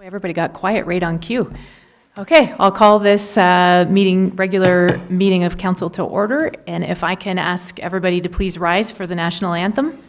Boy, everybody got quiet right on cue. Okay, I'll call this regular meeting of council to order, and if I can ask everybody to please rise for the national anthem.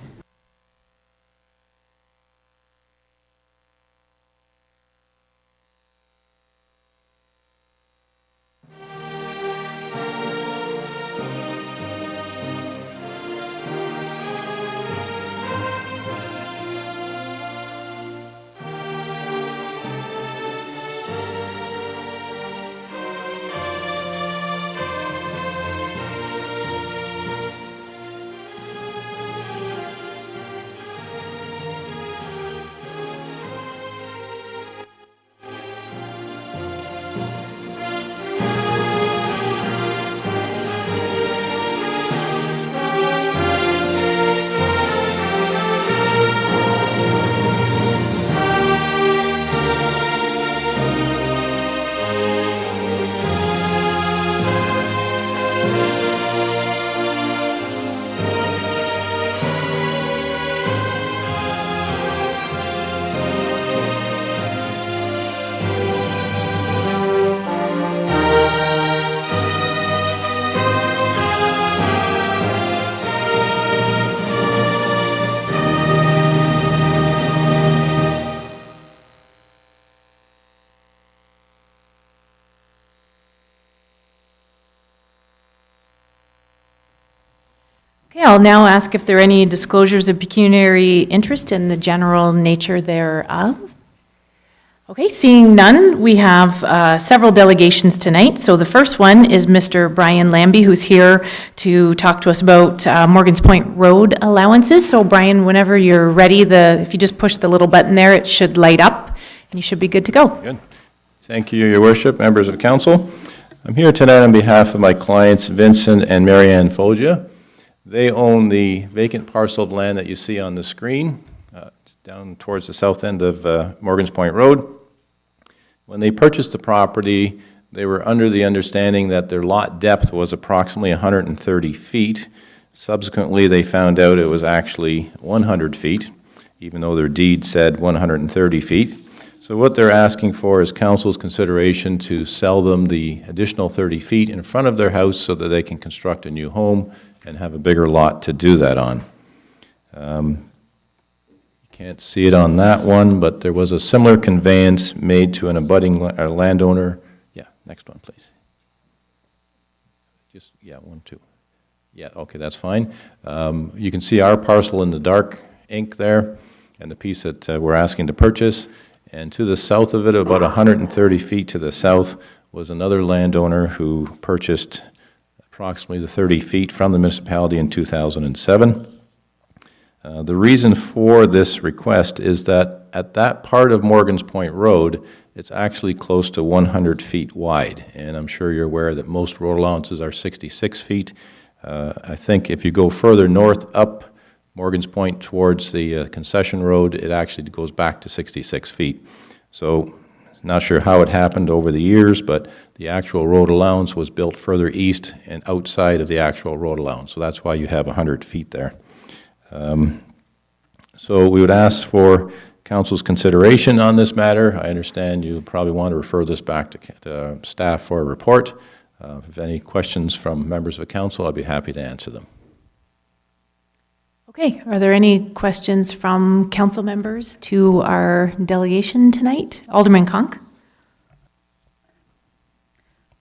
Okay, I'll now ask if there are any disclosures of pecuniary interest in the general nature thereof. Okay, seeing none, we have several delegations tonight. So the first one is Mr. Brian Lambie, who's here to talk to us about Morgan's Point Road allowances. So Brian, whenever you're ready, if you just push the little button there, it should light up and you should be good to go. Good. Thank you, Your Worship, members of council. I'm here tonight on behalf of my clients, Vincent and Marianne Foggia. They own the vacant parcel of land that you see on the screen. It's down towards the south end of Morgan's Point Road. When they purchased the property, they were under the understanding that their lot depth was approximately 130 feet. Subsequently, they found out it was actually 100 feet, even though their deed said 130 feet. So what they're asking for is council's consideration to sell them the additional 30 feet in front of their house so that they can construct a new home and have a bigger lot to do that on. You can't see it on that one, but there was a similar conveyance made to an abutting landowner. Yeah, next one, please. Yeah, 1, 2. Yeah, okay, that's fine. You can see our parcel in the dark ink there, and the piece that we're asking to purchase. And to the south of it, about 130 feet to the south, was another landowner who purchased approximately the 30 feet from the municipality in 2007. The reason for this request is that at that part of Morgan's Point Road, it's actually close to 100 feet wide. And I'm sure you're aware that most road allowances are 66 feet. I think if you go further north up Morgan's Point towards the concession road, it actually goes back to 66 feet. So not sure how it happened over the years, but the actual road allowance was built further east and outside of the actual road allowance. So that's why you have 100 feet there. So we would ask for council's consideration on this matter. I understand you probably want to refer this back to staff for a report. If any questions from members of council, I'd be happy to answer them. Okay, are there any questions from council members to our delegation tonight? Alderman Conk.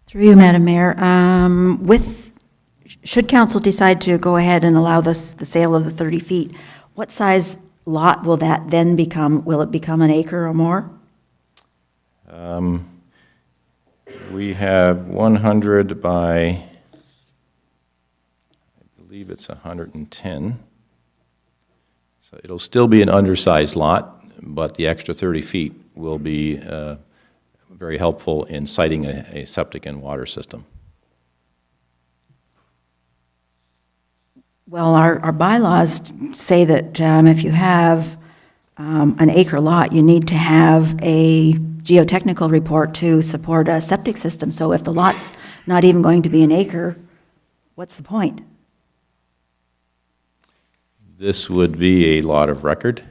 Through you, Madam Mayor. Should council decide to go ahead and allow the sale of the 30 feet, what size lot will that then become? Will it become an acre or more? We have 100 by, I believe it's 110. So it'll still be an undersized lot, but the extra 30 feet will be very helpful in siting a septic and water system. Well, our bylaws say that if you have an acre lot, you need to have a geotechnical report to support a septic system. So if the lot's not even going to be an acre, what's the point? This would be a lot of record.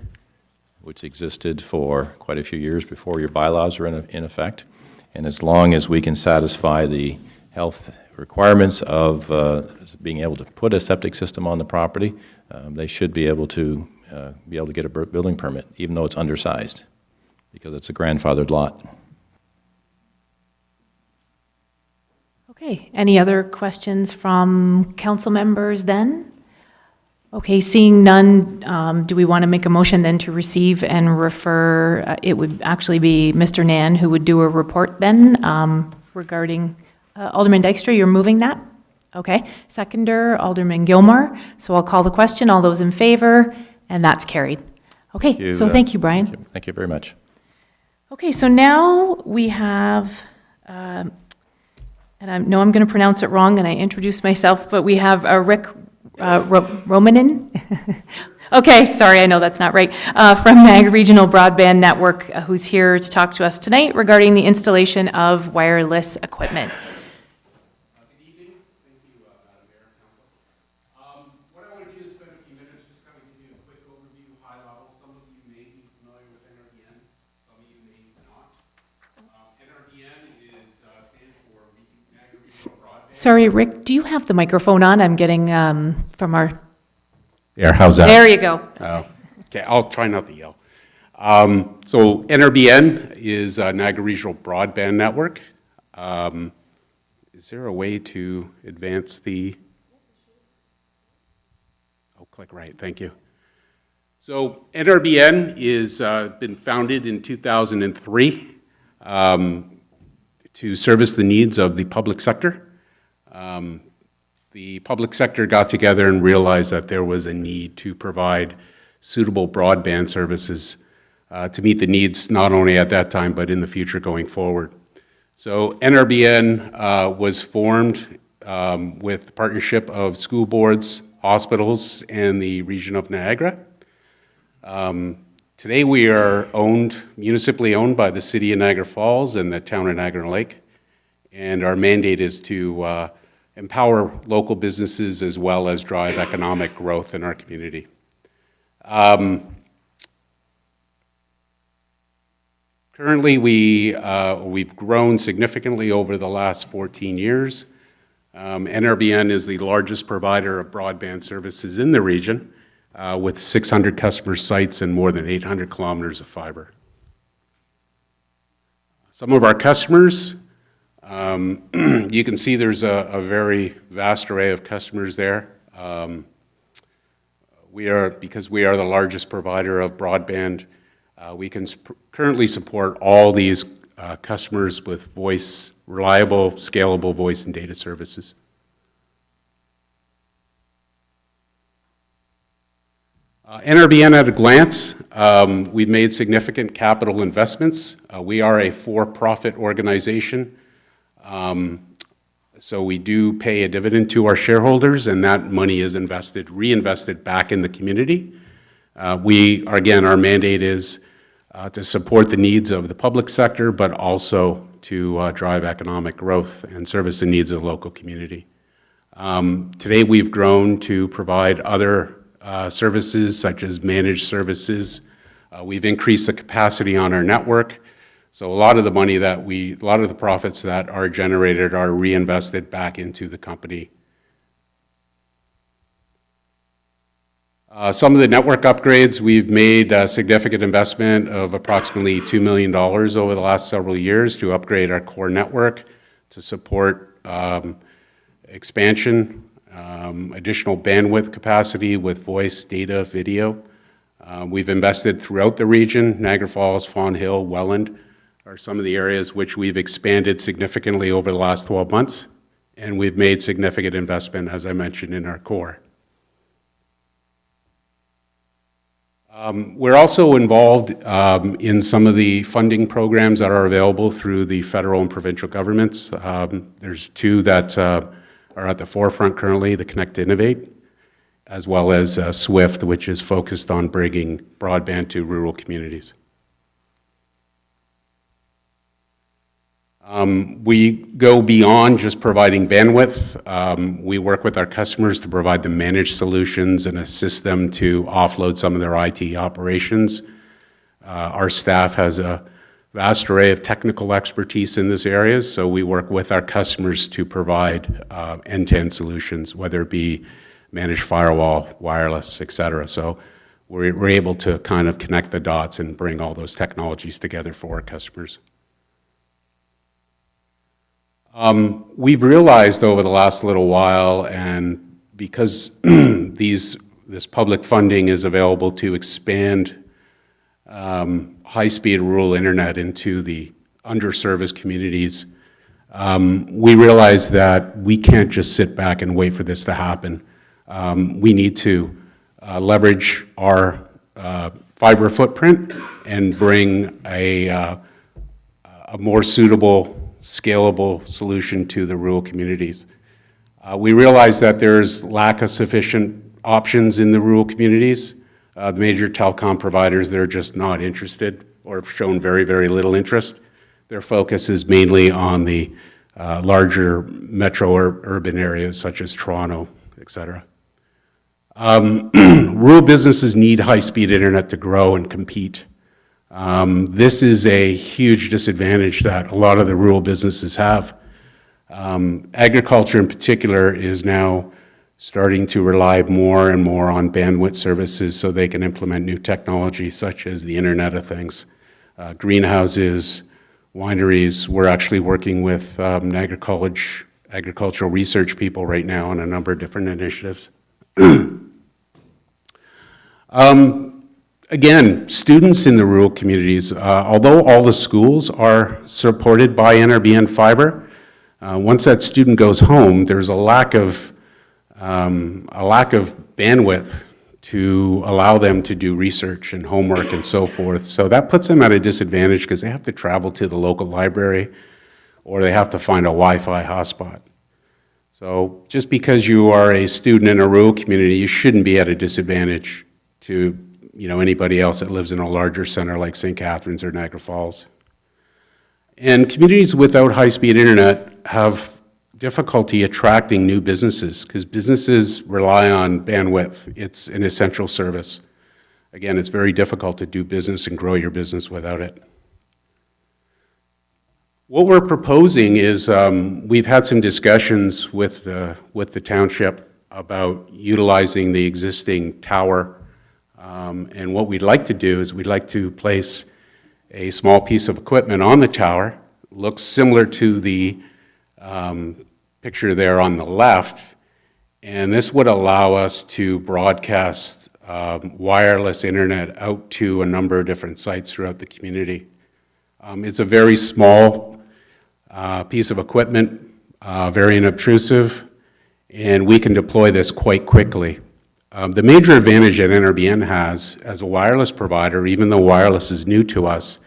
which existed for quite a few years before your bylaws were in effect. And as long as we can satisfy the health requirements of being able to put a septic system on the property, they should be able to get a building permit, even though it's undersized, because it's a grandfathered lot. Okay, any other questions from council members then? Okay, seeing none, do we want to make a motion then to receive and refer? It would actually be Mr. Nan who would do a report then regarding, Alderman Dykstra, you're moving that? Okay, seconder, Alderman Gilmore. So I'll call the question, all those in favor, and that's carried. Okay, so thank you, Brian. Thank you very much. Okay, so now we have, and I know I'm going to pronounce it wrong, and I introduced myself, but we have Rick Romanin. Okay, sorry, I know that's not right. From Niagara Regional Broadband Network, who's here to talk to us tonight regarding the installation of wireless equipment. Good evening. Thank you, Madam Mayor and Council. What I want to do is spend a few minutes just kind of give you a quick overview, high level. Some of you may be familiar with NRBN, some of you may not. NRBN stands for Niagara Regional Broadband. Sorry, Rick, do you have the microphone on? I'm getting from our... There, how's that? There you go. Okay, I'll try not to yell. So NRBN is Niagara Regional Broadband Network. Is there a way to advance the... Oh, click right, thank you. So NRBN is been founded in 2003 to service the needs of the public sector. The public sector got together and realized that there was a need to provide suitable broadband services to meet the needs not only at that time but in the future going forward. So NRBN was formed with the partnership of school boards, hospitals, and the region of Niagara. Today we are municipally owned by the City of Niagara Falls and the Town of Niagara Lake, and our mandate is to empower local businesses as well as drive economic growth in our community. Currently, we've grown significantly over the last 14 years. NRBN is the largest provider of broadband services in the region, with 600 customer sites and more than 800 kilometers of fiber. Some of our customers, you can see there's a very vast array of customers there. Because we are the largest provider of broadband, we can currently support all these customers with reliable, scalable voice and data services. NRBN at a glance, we've made significant capital investments. We are a for-profit organization. So we do pay a dividend to our shareholders, and that money is reinvested back in the community. Again, our mandate is to support the needs of the public sector, but also to drive economic growth and service the needs of the local community. Today we've grown to provide other services such as managed services. We've increased the capacity on our network. So a lot of the profits that are generated are reinvested back into the company. Some of the network upgrades, we've made a significant investment of approximately $2 million over the last several years to upgrade our core network to support expansion, additional bandwidth capacity with voice, data, video. We've invested throughout the region. Niagara Falls, Fawn Hill, Welland are some of the areas which we've expanded significantly over the last 12 months, and we've made significant investment, as I mentioned, in our core. We're also involved in some of the funding programs that are available through the federal and provincial governments. There's two that are at the forefront currently, the Connect to Innovate, as well as SWIFT, which is focused on bringing broadband to rural communities. We go beyond just providing bandwidth. We work with our customers to provide them managed solutions and assist them to offload some of their IT operations. Our staff has a vast array of technical expertise in this area, so we work with our customers to provide end-to-end solutions, whether it be managed firewall, wireless, et cetera. So we're able to kind of connect the dots and bring all those technologies together for our customers. We've realized over the last little while, and because this public funding is available to expand high-speed rural internet into the underserviced communities, we realize that we can't just sit back and wait for this to happen. We need to leverage our fiber footprint and bring a more suitable, scalable solution to the rural communities. We realize that there's lack of sufficient options in the rural communities. The major telecom providers, they're just not interested or have shown very, very little interest. Their focus is mainly on the larger metro or urban areas such as Toronto, et cetera. Rural businesses need high-speed internet to grow and compete. This is a huge disadvantage that a lot of the rural businesses have. Agriculture in particular is now starting to rely more and more on bandwidth services so they can implement new technology such as the Internet of Things. Greenhouses, wineries, we're actually working with agricultural research people right now on a number of different initiatives. Again, students in the rural communities, although all the schools are supported by NRBN fiber, once that student goes home, there's a lack of bandwidth to allow them to do research and homework and so forth. So that puts them at a disadvantage because they have to travel to the local library or they have to find a Wi-Fi hotspot. So just because you are a student in a rural community, you shouldn't be at a disadvantage to anybody else that lives in a larger center like St. Catharines or Niagara Falls. And communities without high-speed internet have difficulty attracting new businesses because businesses rely on bandwidth. It's an essential service. Again, it's very difficult to do business and grow your business without it. What we're proposing is we've had some discussions with the township about utilizing the existing tower. And what we'd like to do is we'd like to place a small piece of equipment on the tower. Looks similar to the picture there on the left. And this would allow us to broadcast wireless internet out to a number of different sites throughout the community. It's a very small piece of equipment, very unobtrusive, and we can deploy this quite quickly. The major advantage that NRBN has as a wireless provider, even though wireless is new to us,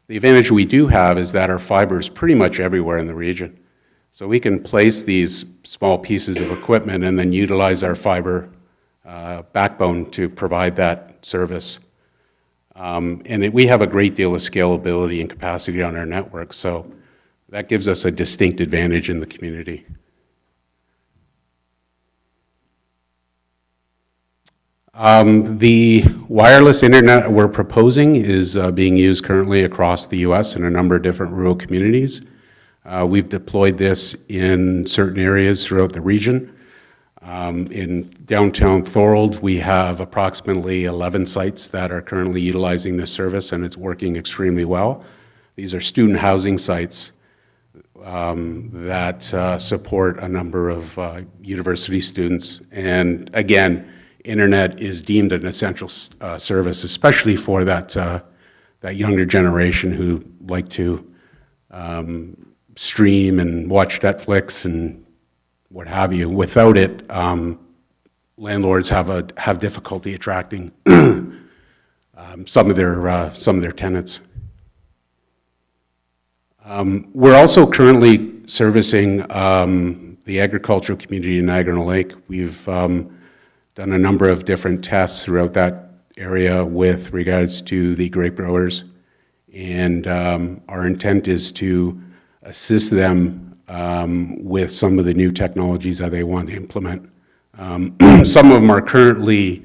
the advantage we do have is that our fiber is pretty much everywhere in the region. So we can place these small pieces of equipment and then utilize our fiber backbone to provide that service. We have a great deal of scalability and capacity on our network, so that gives us a distinct advantage in the community. The wireless internet we're proposing is being used currently across the U.S. in a number of different rural communities. We've deployed this in certain areas throughout the region. In downtown Thorold, we have approximately 11 sites that are currently utilizing this service, and it's working extremely well. These are student housing sites that support a number of university students. And again, internet is deemed an essential service, especially for that younger generation who like to stream and watch Netflix and what have you. Without it, landlords have difficulty attracting some of their tenants. We're also currently servicing the agricultural community in Niagara-on-the-Lake. We've done a number of different tests throughout that area with regards to the grape growers, and our intent is to assist them with some of the new technologies that they want to implement. Some of them are currently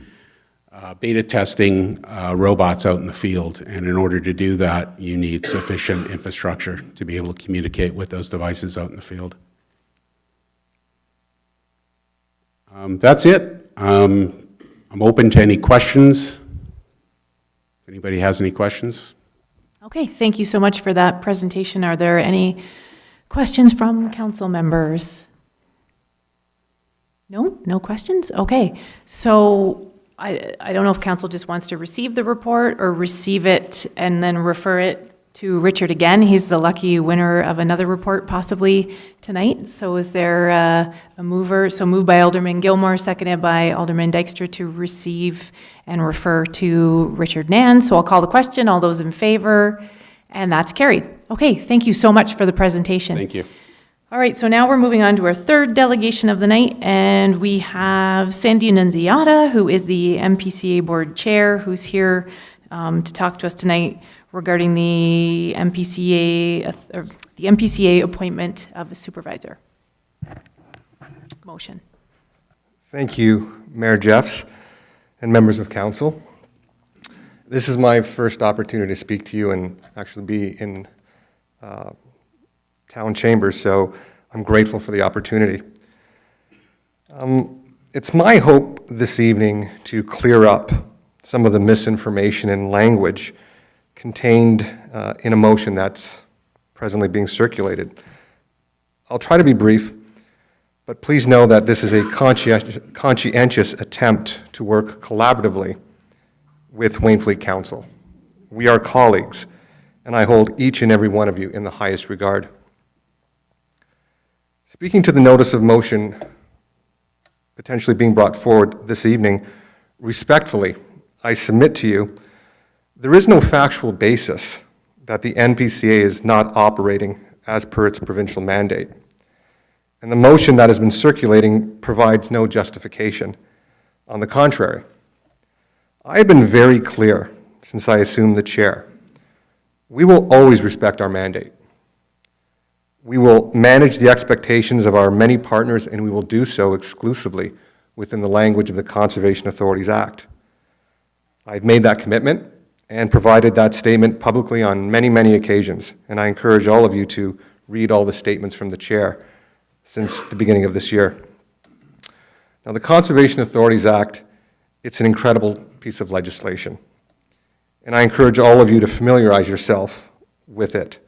beta testing robots out in the field. And in order to do that, you need sufficient infrastructure to be able to communicate with those devices out in the field. That's it. I'm open to any questions. If anybody has any questions. Okay, thank you so much for that presentation. Are there any questions from council members? No? No questions? Okay. So I don't know if council just wants to receive the report or receive it and then refer it to Richard again. He's the lucky winner of another report possibly tonight. So is there a mover? So moved by Alderman Gilmore, seconded by Alderman Dykstra to receive and refer to Richard Nan. So I'll call the question. All those in favor? And that's carried. Okay, thank you so much for the presentation. Thank you. All right, so now we're moving on to our third delegation of the night, and we have Sandy Nunziata, who is the MPCA Board Chair, who's here to talk to us tonight regarding the MPCA appointment of a supervisor. Motion. Thank you, Mayor Jeffs and members of council. This is my first opportunity to speak to you and actually be in town chambers, so I'm grateful for the opportunity. It's my hope this evening to clear up some of the misinformation and language contained in a motion that's presently being circulated. I'll try to be brief, but please know that this is a conscientious attempt to work collaboratively with Wainfleet Council. We are colleagues, and I hold each and every one of you in the highest regard. Speaking to the notice of motion potentially being brought forward this evening, respectfully, I submit to you, there is no factual basis that the NPCA is not operating as per its provincial mandate. And the motion that has been circulating provides no justification. On the contrary, I have been very clear since I assumed the chair. We will always respect our mandate. We will manage the expectations of our many partners, and we will do so exclusively within the language of the Conservation Authorities Act. I've made that commitment and provided that statement publicly on many, many occasions, and I encourage all of you to read all the statements from the chair since the beginning of this year. Now, the Conservation Authorities Act, it's an incredible piece of legislation, and I encourage all of you to familiarize yourself with it.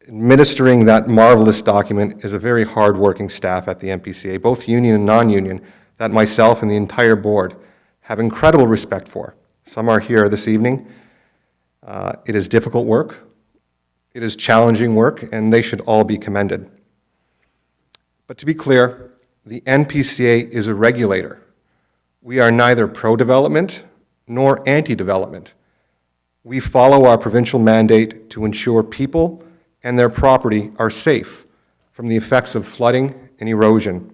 Administering that marvelous document is a very hard-working staff at the MPCA, both union and non-union, that myself and the entire board have incredible respect for. Some are here this evening. It is difficult work. It is challenging work, and they should all be commended. But to be clear, the NPCA is a regulator. We are neither pro-development nor anti-development. We follow our provincial mandate to ensure people and their property are safe from the effects of flooding and erosion.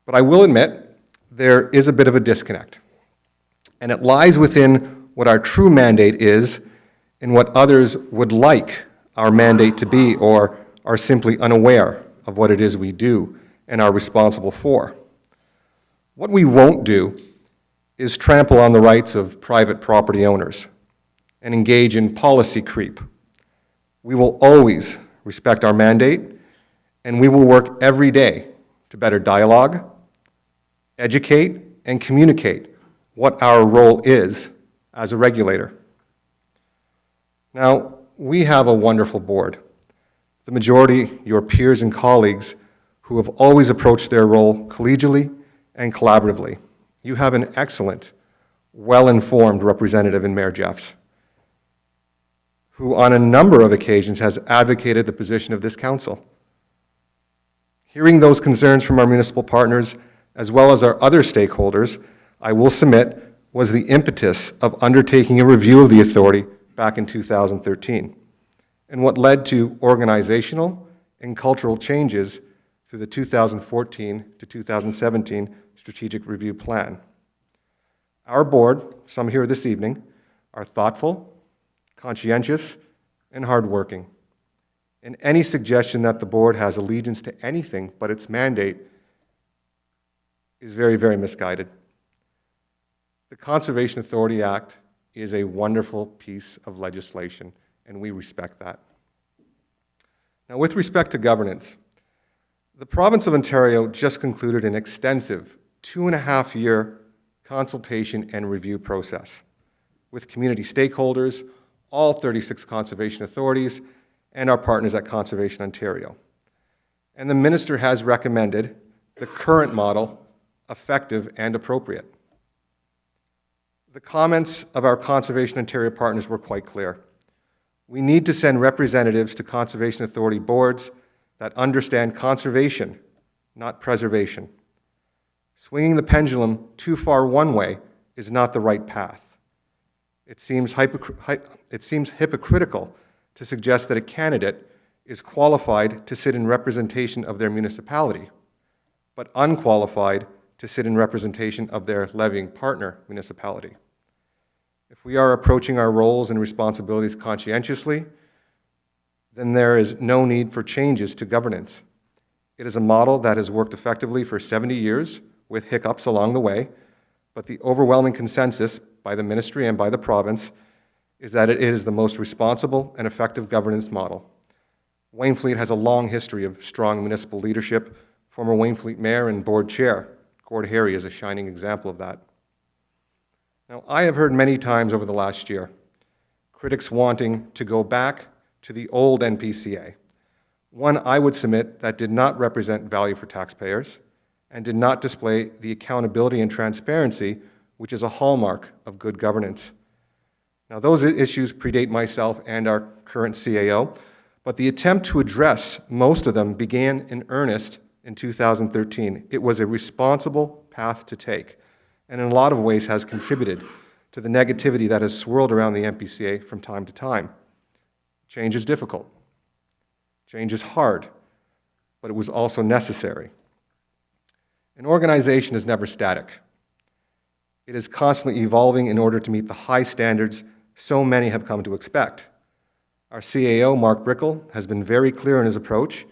But I will admit, there is a bit of a disconnect. And it lies within what our true mandate is and what others would like our mandate to be or are simply unaware of what it is we do and are responsible for. What we won't do is trample on the rights of private property owners and engage in policy creep. We will always respect our mandate, and we will work every day to better dialogue, educate, and communicate what our role is as a regulator. Now, we have a wonderful board. The majority, your peers and colleagues, who have always approached their role collegially and collaboratively. You have an excellent, well-informed representative in Mayor Jeffs, who on a number of occasions has advocated the position of this council. Hearing those concerns from our municipal partners, as well as our other stakeholders, I will submit was the impetus of undertaking a review of the authority back in 2013, and what led to organizational and cultural changes through the 2014 to 2017 Strategic Review Plan. Our board, some here this evening, are thoughtful, conscientious, and hardworking. And any suggestion that the board has allegiance to anything but its mandate is very, very misguided. The Conservation Authority Act is a wonderful piece of legislation, and we respect that. Now, with respect to governance, the province of Ontario just concluded an extensive 2.5-year consultation and review process with community stakeholders, all 36 conservation authorities, and our partners at Conservation Ontario. And the minister has recommended the current model effective and appropriate. The comments of our Conservation Ontario partners were quite clear. We need to send representatives to Conservation Authority boards that understand conservation, not preservation. Swinging the pendulum too far one way is not the right path. It seems hypocritical to suggest that a candidate is qualified to sit in representation of their municipality, but unqualified to sit in representation of their levying partner municipality. If we are approaching our roles and responsibilities conscientiously, then there is no need for changes to governance. It is a model that has worked effectively for 70 years, with hiccups along the way, but the overwhelming consensus by the ministry and by the province is that it is the most responsible and effective governance model. Wainfleet has a long history of strong municipal leadership. Former Wainfleet mayor and board chair, Gord Harry, is a shining example of that. Now, I have heard many times over the last year critics wanting to go back to the old NPCA, one I would submit that did not represent value for taxpayers and did not display the accountability and transparency which is a hallmark of good governance. Now, those issues predate myself and our current CAO, but the attempt to address most of them began in earnest in 2013. It was a responsible path to take, and in a lot of ways has contributed to the negativity that has swirled around the NPCA from time to time. Change is difficult. Change is hard, but it was also necessary. An organization is never static. It is constantly evolving in order to meet the high standards so many have come to expect. Our CAO, Mark Brickell, has been very clear in his approach,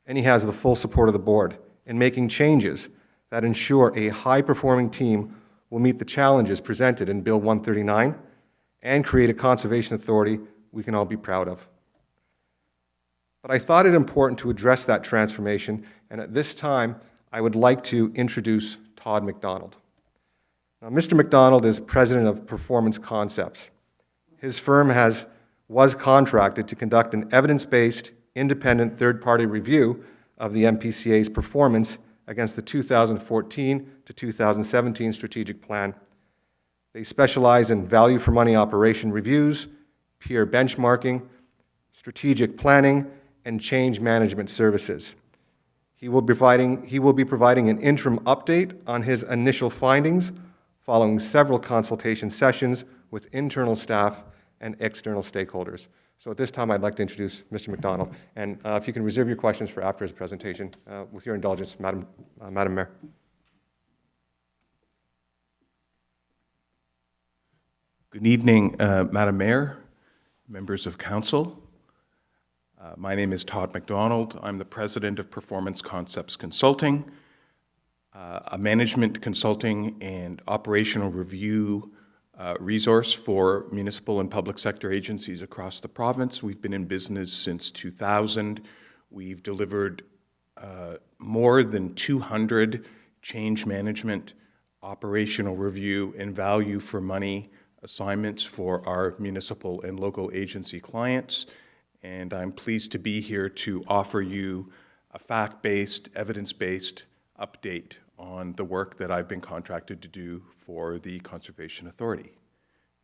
and he has the full support of the board in making changes that ensure a high-performing team will meet the challenges presented in Bill 139 and create a conservation authority we can all be proud of. But I thought it important to address that transformation, and at this time, I would like to introduce Todd McDonald. Now, Mr. McDonald is president of Performance Concepts. His firm was contracted to conduct an evidence-based, independent third-party review of the MPCA's performance against the 2014 to 2017 strategic plan. They specialize in value-for-money operation reviews, peer benchmarking, strategic planning, and change management services. He will be providing an interim update on his initial findings following several consultation sessions with internal staff and external stakeholders. So at this time, I'd like to introduce Mr. McDonald. And if you can reserve your questions for after his presentation, with your indulgence, Madam Mayor. Good evening, Madam Mayor, members of council. My name is Todd McDonald. I'm the president of Performance Concepts Consulting, a management consulting and operational review resource for municipal and public sector agencies across the province. We've been in business since 2000. We've delivered more than 200 change management, operational review, and value for money assignments for our municipal and local agency clients. And I'm pleased to be here to offer you a fact-based, evidence-based update on the work that I've been contracted to do for the Conservation Authority.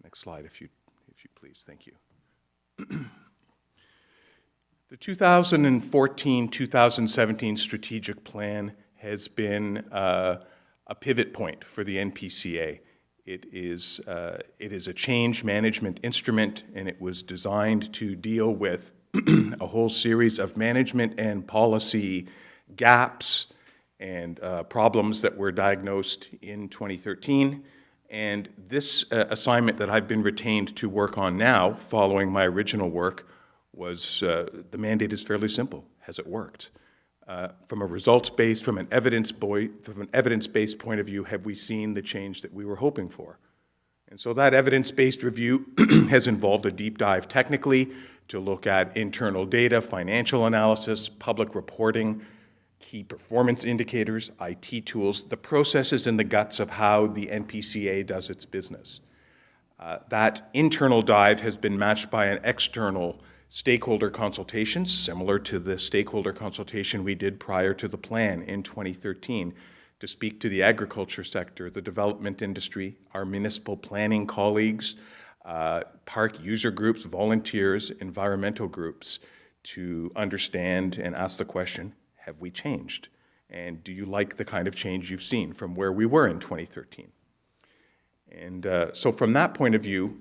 Next slide, if you please. Thank you. The 2014-2017 strategic plan has been a pivot point for the NPCA. It is a change management instrument, and it was designed to deal with a whole series of management and policy gaps and problems that were diagnosed in 2013. And this assignment that I've been retained to work on now, following my original work, was the mandate is fairly simple. Has it worked? From a results-based, from an evidence-based point of view, have we seen the change that we were hoping for? And so that evidence-based review has involved a deep dive technically to look at internal data, financial analysis, public reporting, key performance indicators, IT tools, the processes and the guts of how the NPCA does its business. That internal dive has been matched by an external stakeholder consultation, similar to the stakeholder consultation we did prior to the plan in 2013, to speak to the agriculture sector, the development industry, our municipal planning colleagues, park user groups, volunteers, environmental groups, to understand and ask the question, have we changed? And do you like the kind of change you've seen from where we were in 2013? And so from that point of view,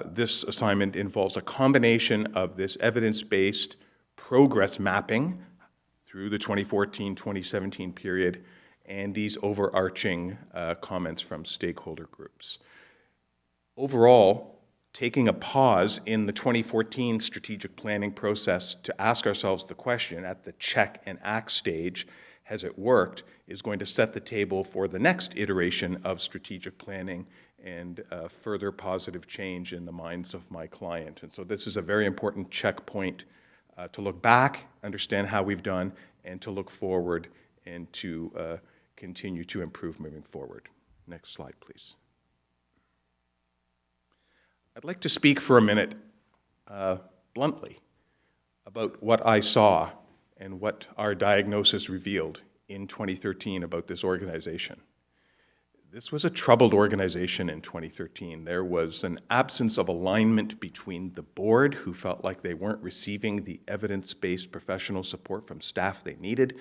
this assignment involves a combination of this evidence-based progress mapping through the 2014-2017 period and these overarching comments from stakeholder groups. Overall, taking a pause in the 2014 strategic planning process to ask ourselves the question at the check and act stage, has it worked, is going to set the table for the next iteration of strategic planning and further positive change in the minds of my client. And so this is a very important checkpoint to look back, understand how we've done, and to look forward and to continue to improve moving forward. Next slide, please. I'd like to speak for a minute bluntly about what I saw and what our diagnosis revealed in 2013 about this organization. This was a troubled organization in 2013. There was an absence of alignment between the board, who felt like they weren't receiving the evidence-based professional support from staff they needed,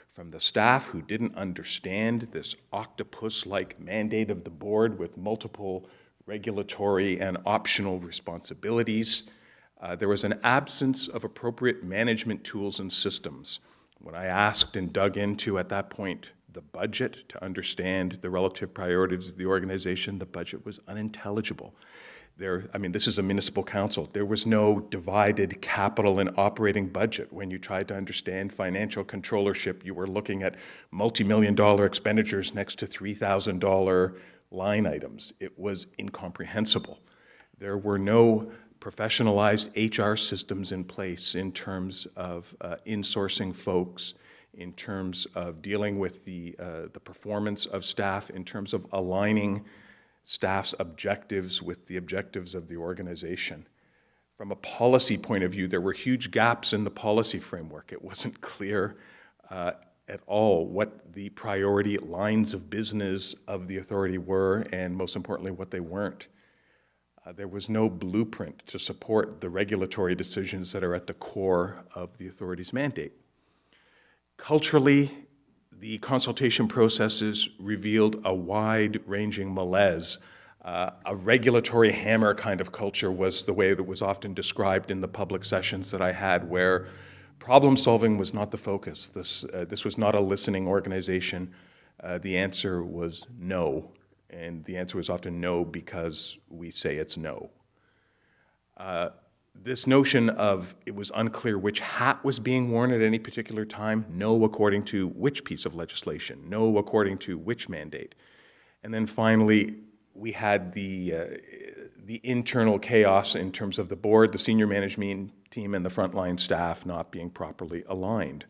from the staff who didn't understand this octopus-like mandate of the board with multiple regulatory and optional responsibilities. There was an absence of appropriate management tools and systems. When I asked and dug into, at that point, the budget to understand the relative priorities of the organization, the budget was unintelligible. This is a municipal council. There was no divided capital and operating budget. When you tried to understand financial controllership, you were looking at multi-million-dollar expenditures next to $3,000 line items. It was incomprehensible. There were no professionalized HR systems in place in terms of insourcing folks, in terms of dealing with the performance of staff, in terms of aligning staff's objectives with the objectives of the organization. From a policy point of view, there were huge gaps in the policy framework. It wasn't clear at all what the priority lines of business of the authority were, and most importantly, what they weren't. There was no blueprint to support the regulatory decisions that are at the core of the authority's mandate. Culturally, the consultation processes revealed a wide-ranging malaise. A regulatory hammer kind of culture was the way it was often described in the public sessions that I had, where problem-solving was not the focus. This was not a listening organization. The answer was no, and the answer was often no because we say it's no. This notion of it was unclear which hat was being worn at any particular time, no according to which piece of legislation, no according to which mandate. And then finally, we had the internal chaos in terms of the board, the senior management team, and the frontline staff not being properly aligned.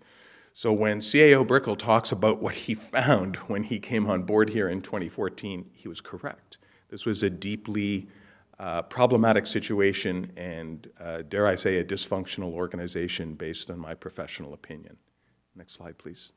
So when CAO Brickell talks about what he found when he came on board here in 2014, he was correct. This was a deeply problematic situation and, dare I say, a dysfunctional organization based on my professional opinion. Next slide, please.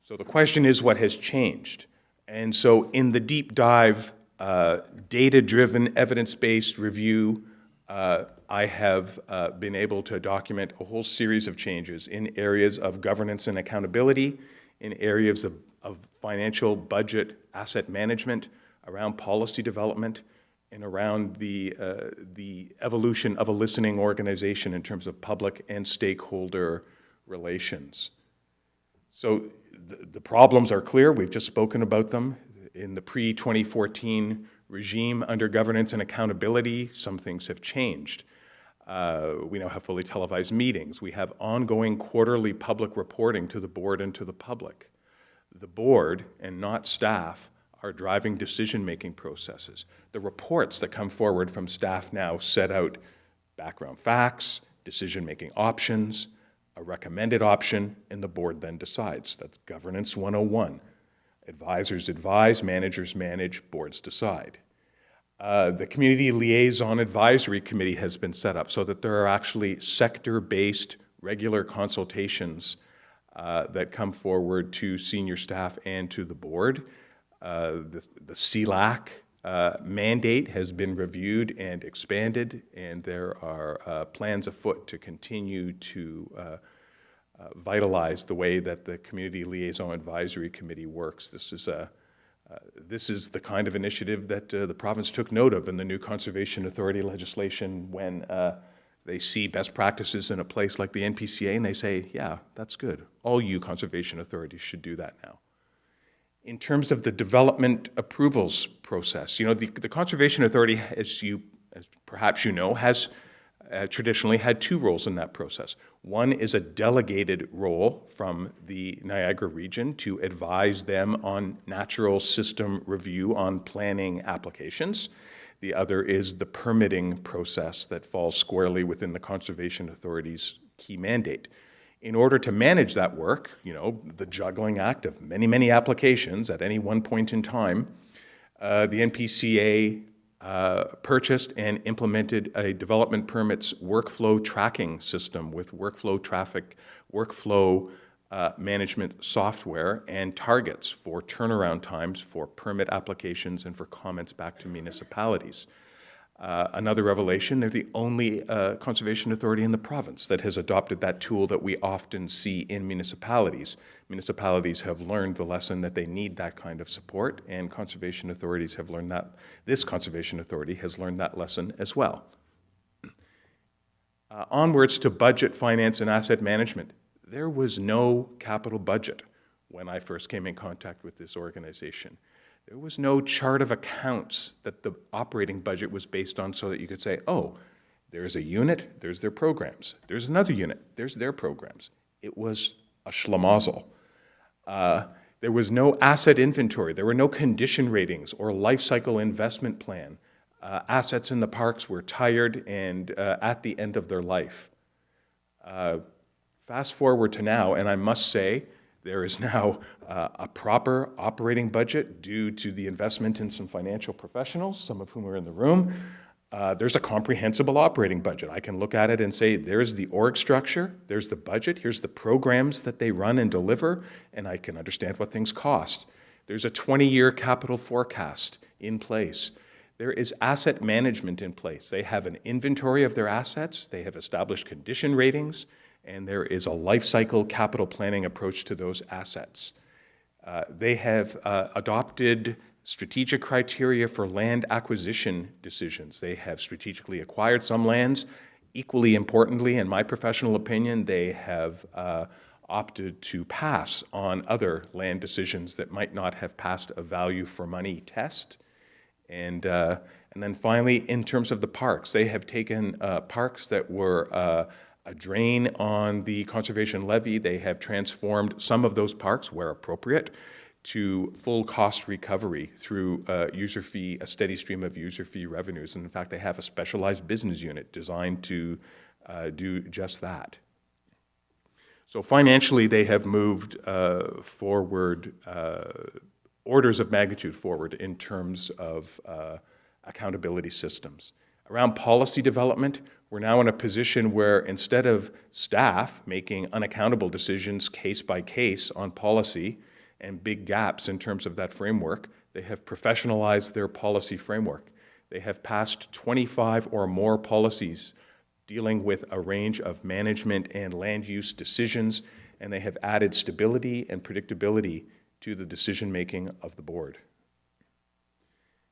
So the question is, what has changed? And so in the deep dive, data-driven, evidence-based review, I have been able to document a whole series of changes in areas of governance and accountability, in areas of financial, budget, asset management, around policy development, and around the evolution of a listening organization in terms of public and stakeholder relations. So the problems are clear. We've just spoken about them. In the pre-2014 regime under governance and accountability, some things have changed. We now have fully televised meetings. We have ongoing quarterly public reporting to the board and to the public. The board, and not staff, are driving decision-making processes. The reports that come forward from staff now set out background facts, decision-making options, a recommended option, and the board then decides. That's Governance 101. Advisors advise, managers manage, boards decide. The Community Liaison Advisory Committee has been set up so that there are actually sector-based regular consultations that come forward to senior staff and to the board. The CLAC mandate has been reviewed and expanded, and there are plans afoot to continue to vitalize the way that the Community Liaison Advisory Committee works. This is the kind of initiative that the province took note of in the new Conservation Authority legislation when they see best practices in a place like the NPCA and they say, yeah, that's good. All you conservation authorities should do that now. In terms of the development approvals process, the Conservation Authority, as perhaps you know, has traditionally had two roles in that process. One is a delegated role from the Niagara region to advise them on natural system review on planning applications. The other is the permitting process that falls squarely within the Conservation Authority's key mandate. In order to manage that work, the juggling act of many, many applications at any one point in time, the NPCA purchased and implemented a development permits workflow tracking system with workflow management software and targets for turnaround times for permit applications and for comments back to municipalities. Another revelation, they're the only conservation authority in the province that has adopted that tool that we often see in municipalities. Municipalities have learned the lesson that they need that kind of support, and conservation authorities have learned that. This conservation authority has learned that lesson as well. Onwards to budget, finance, and asset management. There was no capital budget when I first came in contact with this organization. There was no chart of accounts that the operating budget was based on so that you could say, oh, there's a unit, there's their programs. There's another unit, there's their programs. It was a schlemazel. There was no asset inventory. There were no condition ratings or life cycle investment plan. Assets in the parks were tired and at the end of their life. Fast forward to now, and I must say, there is now a proper operating budget due to the investment in some financial professionals, some of whom are in the room. There's a comprehensible operating budget. I can look at it and say, there's the org structure, there's the budget, here's the programs that they run and deliver, and I can understand what things cost. There's a 20-year capital forecast in place. There is asset management in place. They have an inventory of their assets, they have established condition ratings, and there is a life cycle capital planning approach to those assets. They have adopted strategic criteria for land acquisition decisions. They have strategically acquired some lands. Equally importantly, in my professional opinion, they have opted to pass on other land decisions that might not have passed a value for money test. And then finally, in terms of the parks, they have taken parks that were a drain on the conservation levy. They have transformed some of those parks, where appropriate, to full cost recovery through a steady stream of user fee revenues. And in fact, they have a specialized business unit designed to do just that. So financially, they have moved forward, orders of magnitude forward in terms of accountability systems. Around policy development, we're now in a position where instead of staff making unaccountable decisions case by case on policy and big gaps in terms of that framework, they have professionalized their policy framework. They have passed 25 or more policies dealing with a range of management and land use decisions, and they have added stability and predictability to the decision-making of the board.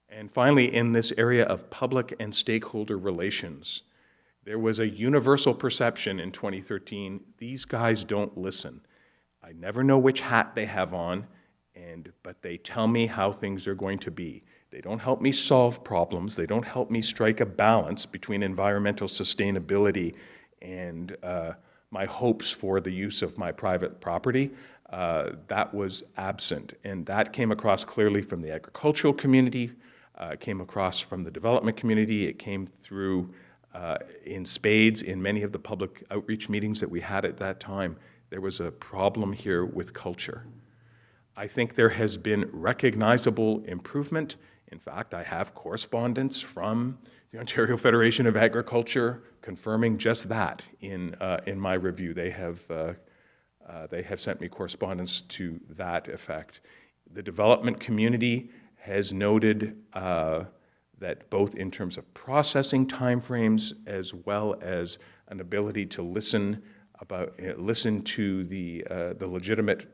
And finally, in this area of public and stakeholder relations, there was a universal perception in 2013, these guys don't listen. I never know which hat they have on, but they tell me how things are going to be. They don't help me solve problems. They don't help me strike a balance between environmental sustainability and my hopes for the use of my private property. that was absent. And that came across clearly from the agricultural community, it came across from the development community, it came through in spades in many of the public outreach meetings that we had at that time. There was a problem here with culture. I think there has been recognizable improvement. In fact, I have correspondence from the Ontario Federation of Agriculture confirming just that in my review. They have sent me correspondence to that effect. The development community has noted that both in terms of processing timeframes as well as an ability to listen to the legitimate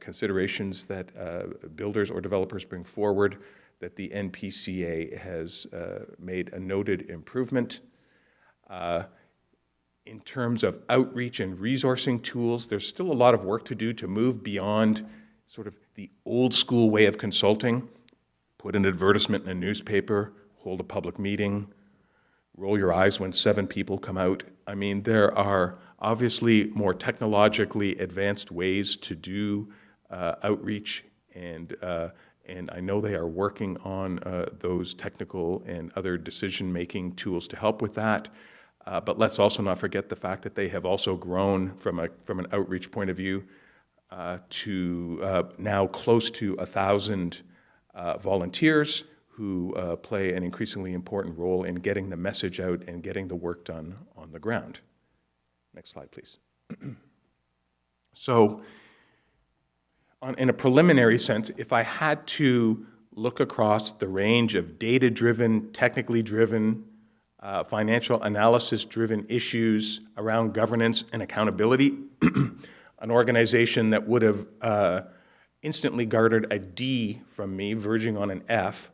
considerations that builders or developers bring forward, that the NPCA has made a noted improvement. In terms of outreach and resourcing tools, there's still a lot of work to do to move beyond sort of the old school way of consulting. Put an advertisement in a newspaper, hold a public meeting, roll your eyes when 7 people come out. I mean, there are obviously more technologically advanced ways to do outreach, and I know they are working on those technical and other decision-making tools to help with that. But let's also not forget the fact that they have also grown from an outreach point of view to now close to 1,000 volunteers who play an increasingly important role in getting the message out and getting the work done on the ground. Next slide, please. So, in a preliminary sense, if I had to look across the range of data-driven, technically driven, financial analysis-driven issues around governance and accountability, an organization that would have instantly garnered a D from me, verging on an F,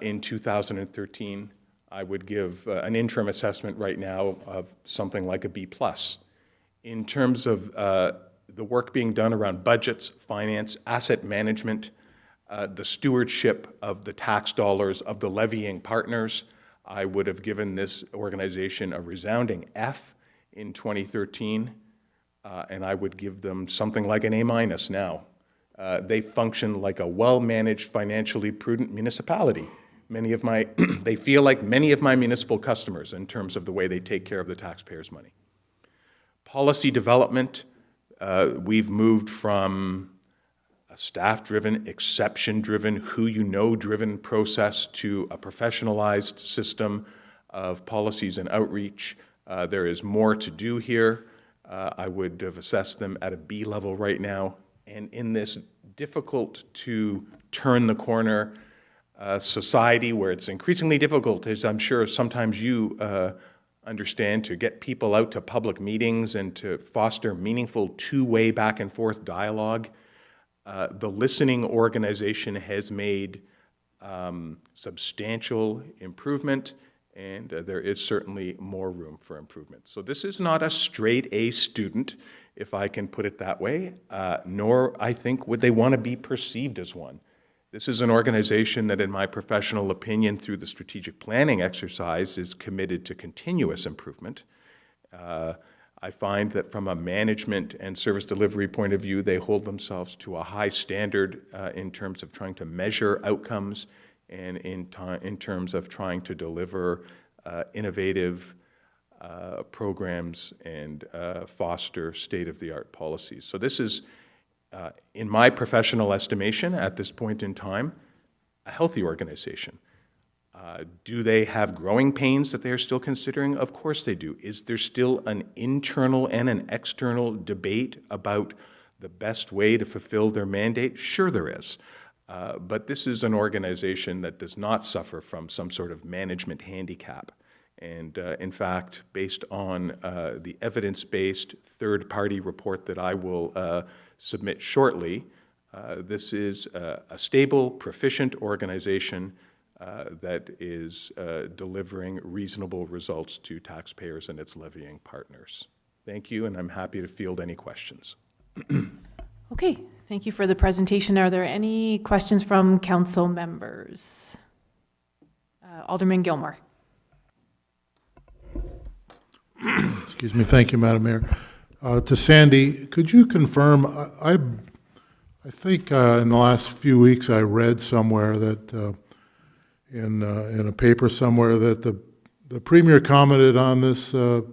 in 2013, I would give an interim assessment right now of something like a B+. In terms of the work being done around budgets, finance, asset management, the stewardship of the tax dollars of the levying partners, I would have given this organization a resounding F in 2013, and I would give them something like an A- now. They function like a well-managed, financially prudent municipality. They feel like many of my municipal customers in terms of the way they take care of the taxpayers' money. Policy development, we've moved from a staff-driven, exception-driven, who-you-know-driven process to a professionalized system of policies and outreach. There is more to do here. I would have assessed them at a B level right now. And in this difficult to turn the corner society where it's increasingly difficult, as I'm sure sometimes you understand, to get people out to public meetings and to foster meaningful two-way back and forth dialogue, the listening organization has made substantial improvement, and there is certainly more room for improvement. So this is not a straight A student, if I can put it that way, nor, I think, would they want to be perceived as one. This is an organization that, in my professional opinion, through the strategic planning exercise, is committed to continuous improvement. I find that from a management and service delivery point of view, they hold themselves to a high standard in terms of trying to measure outcomes and in terms of trying to deliver innovative programs and foster state-of-the-art policies. So this is, in my professional estimation at this point in time, a healthy organization. Do they have growing pains that they are still considering? Of course they do. Is there still an internal and an external debate about the best way to fulfill their mandate? Sure there is. But this is an organization that does not suffer from some sort of management handicap. And in fact, based on the evidence-based third-party report that I will submit shortly, this is a stable, proficient organization that is delivering reasonable results to taxpayers and its levying partners. Thank you, and I'm happy to field any questions. Okay, thank you for the presentation. Are there any questions from council members? Alderman Gilmore. Excuse me. Thank you, Madam Mayor. To Sandy, could you confirm, I I think in the last few weeks I read somewhere that in a paper somewhere that the Premier commented on this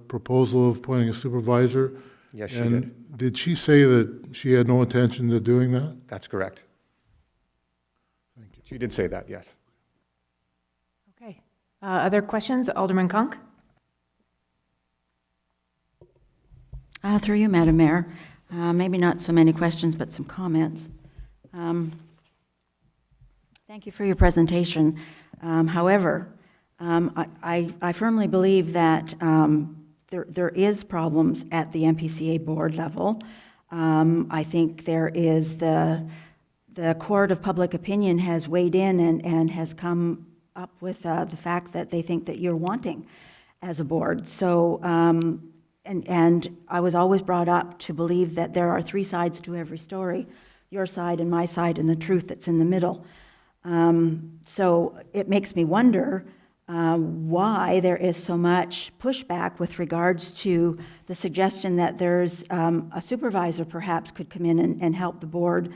proposal of appointing a supervisor. Yes, she and did. Did she say that she had no intention of doing that? That's correct. Thank you. She did say that, yes. Okay. Other questions? Alderman Conk? Through you, Madam Mayor. Maybe not so many questions, but some comments. Thank you for your presentation. However, I firmly believe that there is problems at the MPCA board level. I think there is the court of public opinion has weighed in and has come up with the fact that they think that you're wanting as a board. So, and I was always brought up to believe that there are three sides to every story, your side and my side and the truth that's in the middle. So it makes me wonder why there is so much pushback with regards to the suggestion that there's a supervisor perhaps could come in and help the board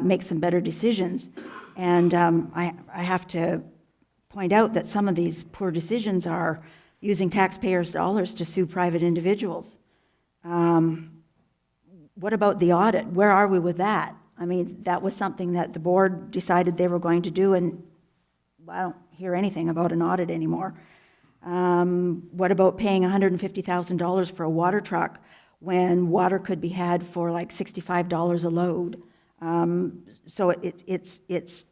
make some better decisions. And I have to point out that some of these poor decisions are using taxpayers' dollars to sue private individuals. What about the audit? Where are we with that? I mean, that was something that the board decided they were going to do, and I don't hear anything about an audit anymore. What about paying $150,000 for a water truck when water could be had for like $65 a load? So it's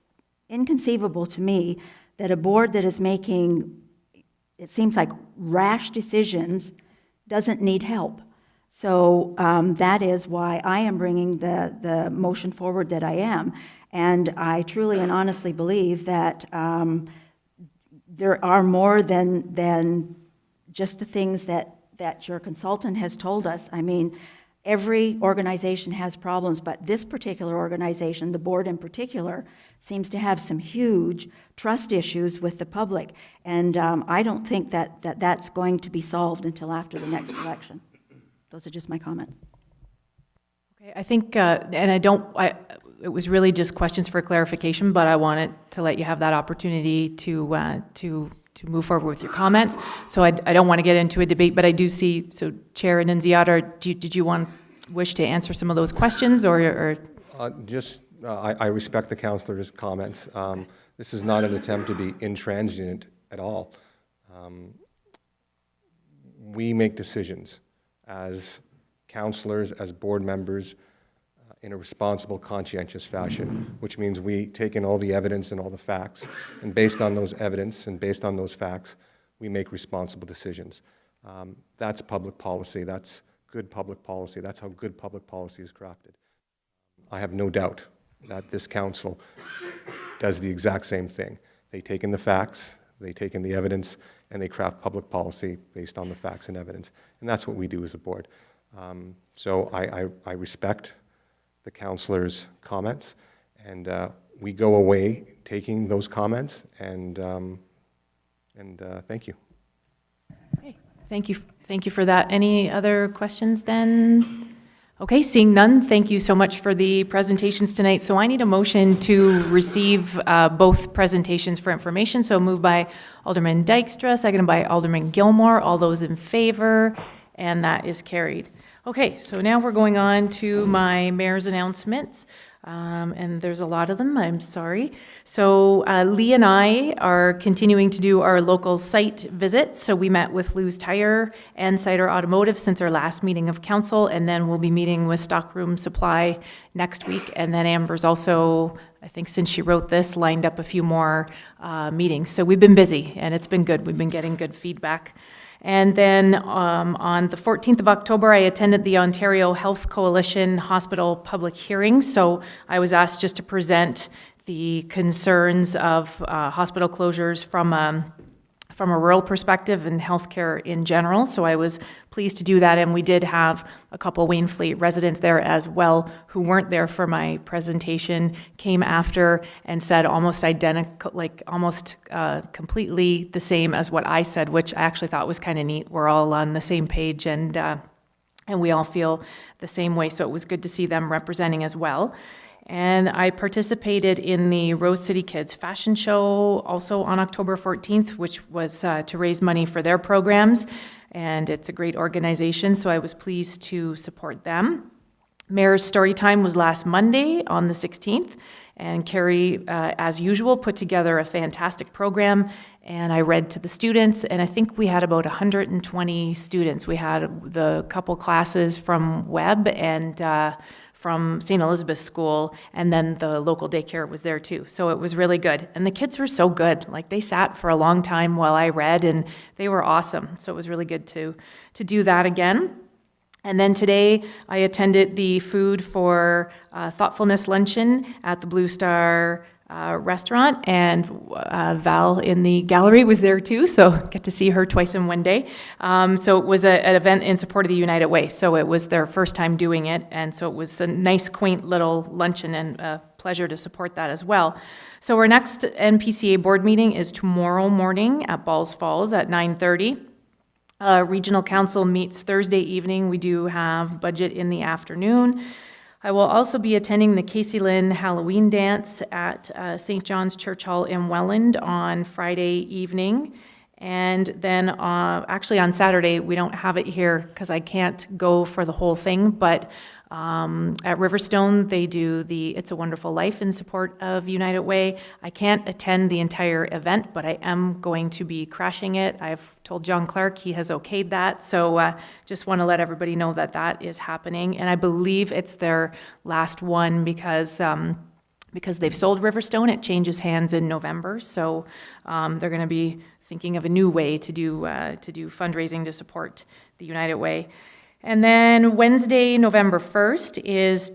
inconceivable to me that a board that is making, it seems like, rash decisions doesn't need help. So that is why I am bringing the motion forward that I am. And I truly and honestly believe that there are more than just the things that your consultant has told us. I mean, every organization has problems, but this particular organization, the board in particular, seems to have some huge trust issues with the public. And I don't think that that's going to be solved until after the next election. Those are just my comments. Okay, I think, it was really just questions for clarification, but I wanted to let you have that opportunity to move forward with your comments. So I don't want to get into a debate, but I do see, so Chair Nunziata, did you wish to answer some of those questions, or? I respect the councillor's comments. This is not an attempt to be intransigent at all. We make decisions as councillors, as board members, in a responsible, conscientious fashion, which means we take in all the evidence and all the facts, and based on those evidence and based on those facts, we make responsible decisions. That's public policy. That's good public policy. That's how good public policy is crafted. I have no doubt that this council does the exact same thing. They take in the facts, they take in the evidence, and they craft public policy based on the facts and evidence. And that's what we do as a board. So I respect the councillor's comments, and we go away taking those comments, and thank you. Okay, thank you for that. Any other questions then? Okay, seeing none, thank you so much for the presentations tonight. So I need a motion to receive both presentations for information. So moved by Alderman Dykstra, seconded by Alderman Gilmore. All those in favor, and that is carried. Okay, so now we're going on to my mayor's announcements. And there's a lot of them, I'm sorry. So Lee and I are continuing to do our local site visits. So we met with Lou's Tire and Cider Automotive since our last meeting of council, and then we'll be meeting with Stockroom Supply next week. And then Amber's also, I think since she wrote this, lined up a few more meetings. So we've been busy, and it's been good. We've been getting good feedback. And then on the 14th of October, I attended the Ontario Health Coalition Hospital public hearing. So I was asked just to present the concerns of hospital closures from a rural perspective and healthcare in general. So I was pleased to do that, and we did have a couple Wainfleet residents there as well who weren't there for my presentation, came after and said almost identical, like almost completely the same as what I said, which I actually thought was kind of neat. We're all on the same page, and we all feel the same way. So it was good to see them representing as well. And I participated in the Rose City Kids Fashion Show also on October 14th, which was to raise money for their programs. And it's a great organization, so I was pleased to support them. Mayor's Story Time was last Monday on the 16th, and Carrie, as usual, put together a fantastic program, and I read to the students, and I think we had about 120 students. We had the couple classes from Webb and from St. Elizabeth's School, and then the local daycare was there too. So it was really good. And the kids were so good. Like, they sat for a long time while I read, and they were awesome. So it was really good to do that again. And then today, I attended the Food for Thoughtfulness Luncheon at the Blue Star restaurant, and Val in the gallery was there too, so get to see her twice in one day. So it was an event in support of the United Way, so it was their first time doing it, and so it was a nice, quaint little luncheon, and a pleasure to support that as well. So our next NPCA board meeting is tomorrow morning at Balls Falls at 9:30. Regional Council meets Thursday evening. We do have budget in the afternoon. I will also be attending the Casey Lynn Halloween dance at St. John's Church Hall in Welland on Friday evening. And then actually on Saturday, we don't have it here because I can't go for the whole thing, but at Riverstone, they do the It's a Wonderful Life in support of United Way. I can't attend the entire event, but I am going to be crashing it. I've told John Clark he has okayed that, so just want to let everybody know that that is happening. And I believe it's their last one because they've sold Riverstone. It changes hands in November, so they're going to be thinking of a new way to do fundraising to support the United Way. And then Wednesday, November 1st is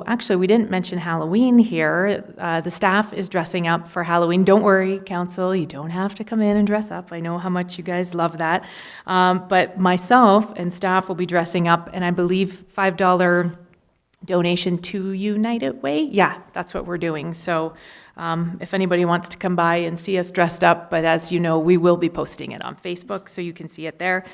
actually, we didn't mention Halloween here. The staff is dressing up for Halloween. Don't worry, council, you don't have to come in and dress up. I know how much you guys love that. But myself and staff will be dressing up, and I believe $5 donation to United Way. Yeah, that's what we're doing. So if anybody wants to come by and see us dressed up, but as you know, we will be posting it on Facebook, so you can see it there.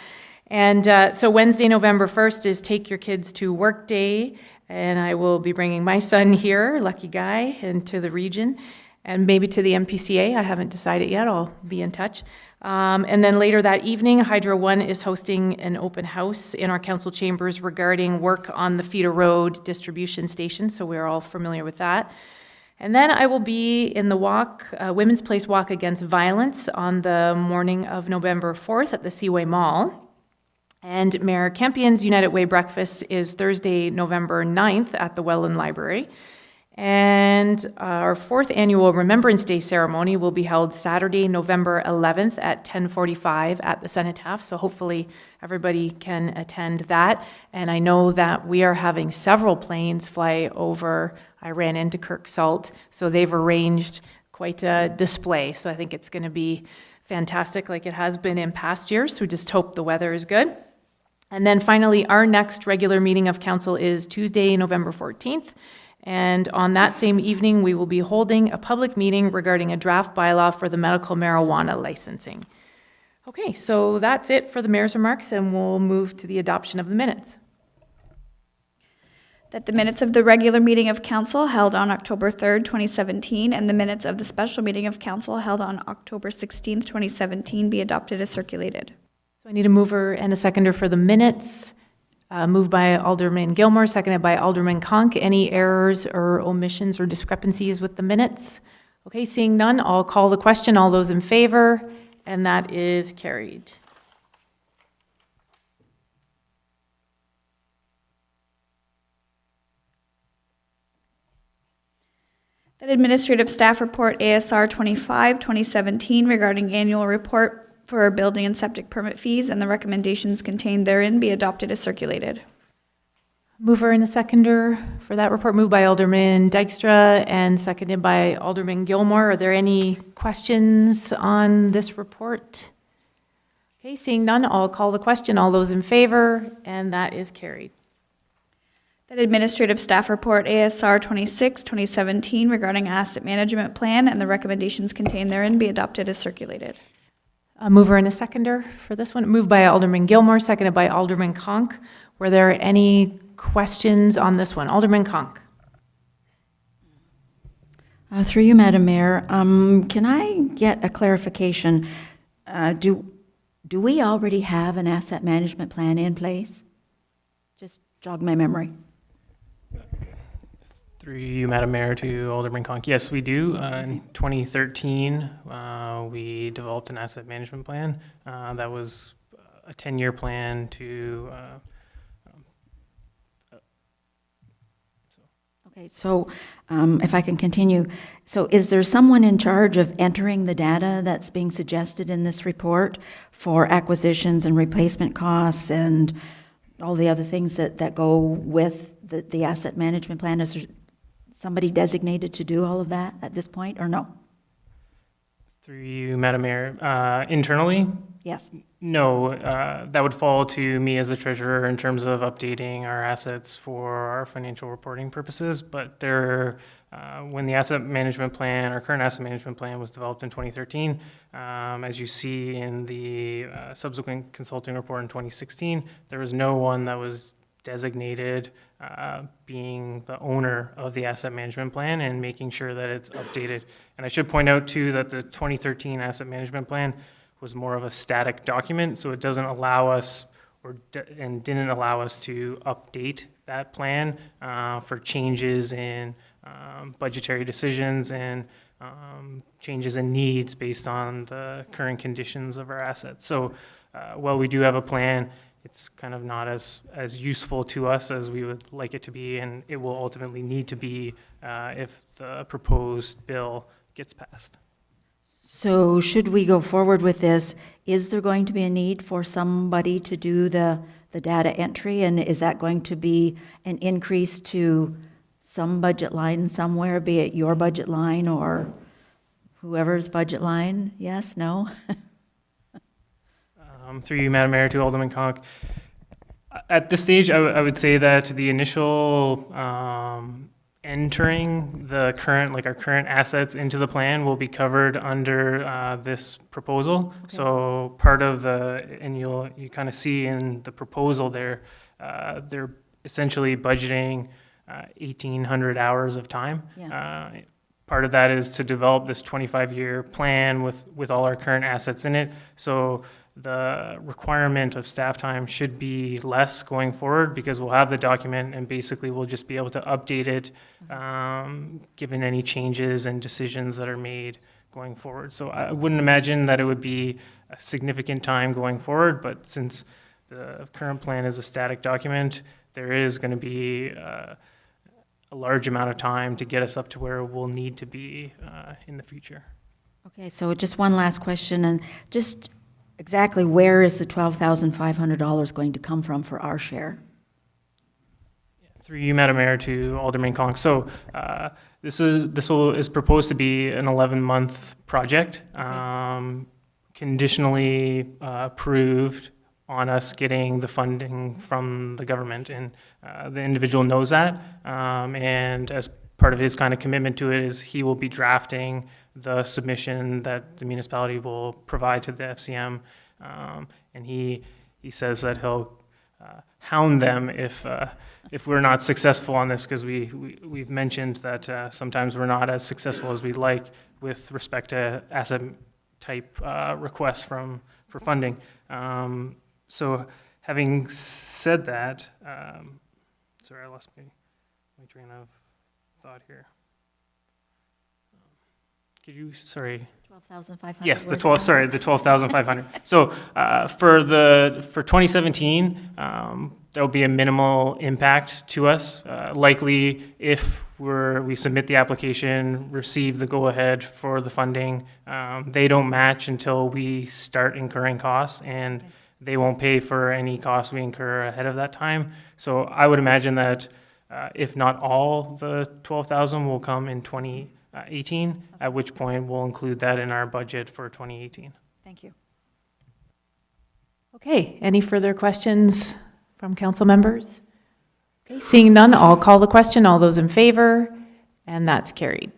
And so Wednesday, November 1st is Take Your Kids to Work Day, and I will be bringing my son here, lucky guy, into the region, and maybe to the MPCA. I haven't decided yet. I'll be in touch. And then later that evening, Hydro One is hosting an open house in our council chambers regarding work on the Feeder Road distribution station, so we're all familiar with that. And then I will be in the walk, Women's Place Walk Against Violence on the morning of November 4th at the Seaway Mall. And Mayor Campion's United Way breakfast is Thursday, November 9th at the Welland Library. And our 4th annual Remembrance Day ceremony will be held Saturday, November 11th at 10:45 at the Cenotaph. So hopefully everybody can attend that. And I know that we are having several planes fly over. I ran into Kirk Salt, so they've arranged quite a display. So I think it's going to be fantastic like it has been in past years. So just hope the weather is good. And then finally, our next regular meeting of council is Tuesday, November 14th. And on that same evening, we will be holding a public meeting regarding a draft bylaw for the medical marijuana licensing. Okay, so that's it for the mayor's remarks, and we'll move to the adoption of the minutes. That the minutes of the regular meeting of council held on October 3rd, 2017, and the minutes of the special meeting of council held on October 16th, 2017 be adopted as circulated. So I need a mover and a seconder for the minutes. Moved by Alderman Gilmore, seconded by Alderman Conk. Any errors or omissions or discrepancies with the minutes? Okay, seeing none, I'll call the question. All those in favor, and that is carried. That administrative staff report ASR 25, 2017 regarding annual report for building and septic permit fees and the recommendations contained therein be adopted as circulated. Mover and a seconder for that report, moved by Alderman Dykstra and seconded by Alderman Gilmore. Are there any questions on this report? Okay, seeing none, I'll call the question. All those in favor, and that is carried. That administrative staff report ASR 26, 2017 regarding asset management plan and the recommendations contained therein be adopted as circulated. A mover and a seconder for this one, moved by Alderman Gilmore, seconded by Alderman Conk. Were there any questions on this one? Alderman Conk. Through you, Madam Mayor, can I get a clarification? Do we already have an asset management plan in place? Just jog my memory. Through you, Madam Mayor, to Alderman Conk. Yes, we do. In 2013, we developed an asset management plan. That was a 10-year plan to Okay, so if I can continue, so is there someone in charge of entering the data that's being suggested in this report for acquisitions and replacement costs and all the other things that go with the asset management plan? Is there somebody designated to do all of that at this point, or no? through you, Madam Mayor, internally, Yes. no, that would fall to me as the treasurer in terms of updating our assets for our financial reporting purposes. But there, when the asset management plan, our current asset management plan was developed in 2013, as you see in the subsequent consulting report in 2016, there was no one that was designated being the owner of the asset management plan and making sure that it's updated. And I should point out too that the 2013 asset management plan was more of a static document, so it doesn't allow us and didn't allow us to update that plan for changes in budgetary decisions and changes in needs based on the current conditions of our assets. So while we do have a plan, it's kind of not as useful to us as we would like it to be, and it will ultimately need to be if the proposed bill gets passed. So should we go forward with this, is there going to be a need for somebody to do the data entry? And is that going to be an increase to some budget line somewhere, be it your budget line or whoever's budget line? Yes, no? Through you, Madam Mayor, to Alderman Conk. At this stage, I would say that the initial entering the current, like our current assets into the plan will be covered under this proposal. Okay. So part of the, and you kind of see in the proposal there, they're essentially budgeting 1,800 hours of time. Yeah. Part of that is to develop this 25-year plan with all our current assets in it. So the requirement of staff time should be less going forward because we'll have the document and basically we'll just be able to update it given any changes and decisions that are made going forward. So I wouldn't imagine that it would be a significant time going forward, but since the current plan is a static document, there is going to be a large amount of time to get us up to where we'll need to be in the future. Okay, so just one last question, and just exactly where is the $12,500 going to come from for our share? Through you, Madam Mayor, to Alderman Conk. So this is proposed to be an 11-month project, conditionally approved on us getting the funding from the government, and the individual knows that. And as part of his kind of commitment to it is he will be drafting the submission that the municipality will provide to the FCM, and he says that he'll hound them if we're not successful on this, because we've mentioned that sometimes we're not as successful as we'd like with respect to asset type requests for funding. So having said that, sorry, I lost my train of thought here. Could you, sorry. 12,500. Yes, the 12,500. So for 2017, there'll be a minimal impact to us. Likely, if we submit the application, receive the go-ahead for the funding, they don't match until we start incurring costs, and they won't pay for any costs we incur ahead of that time. So I would imagine that if not all the 12,000 will come in 2018, at which point we'll include that in our budget for 2018. Thank you. Okay, any further questions from council members? Okay, seeing none, I'll call the question. All those in favor, and that's carried.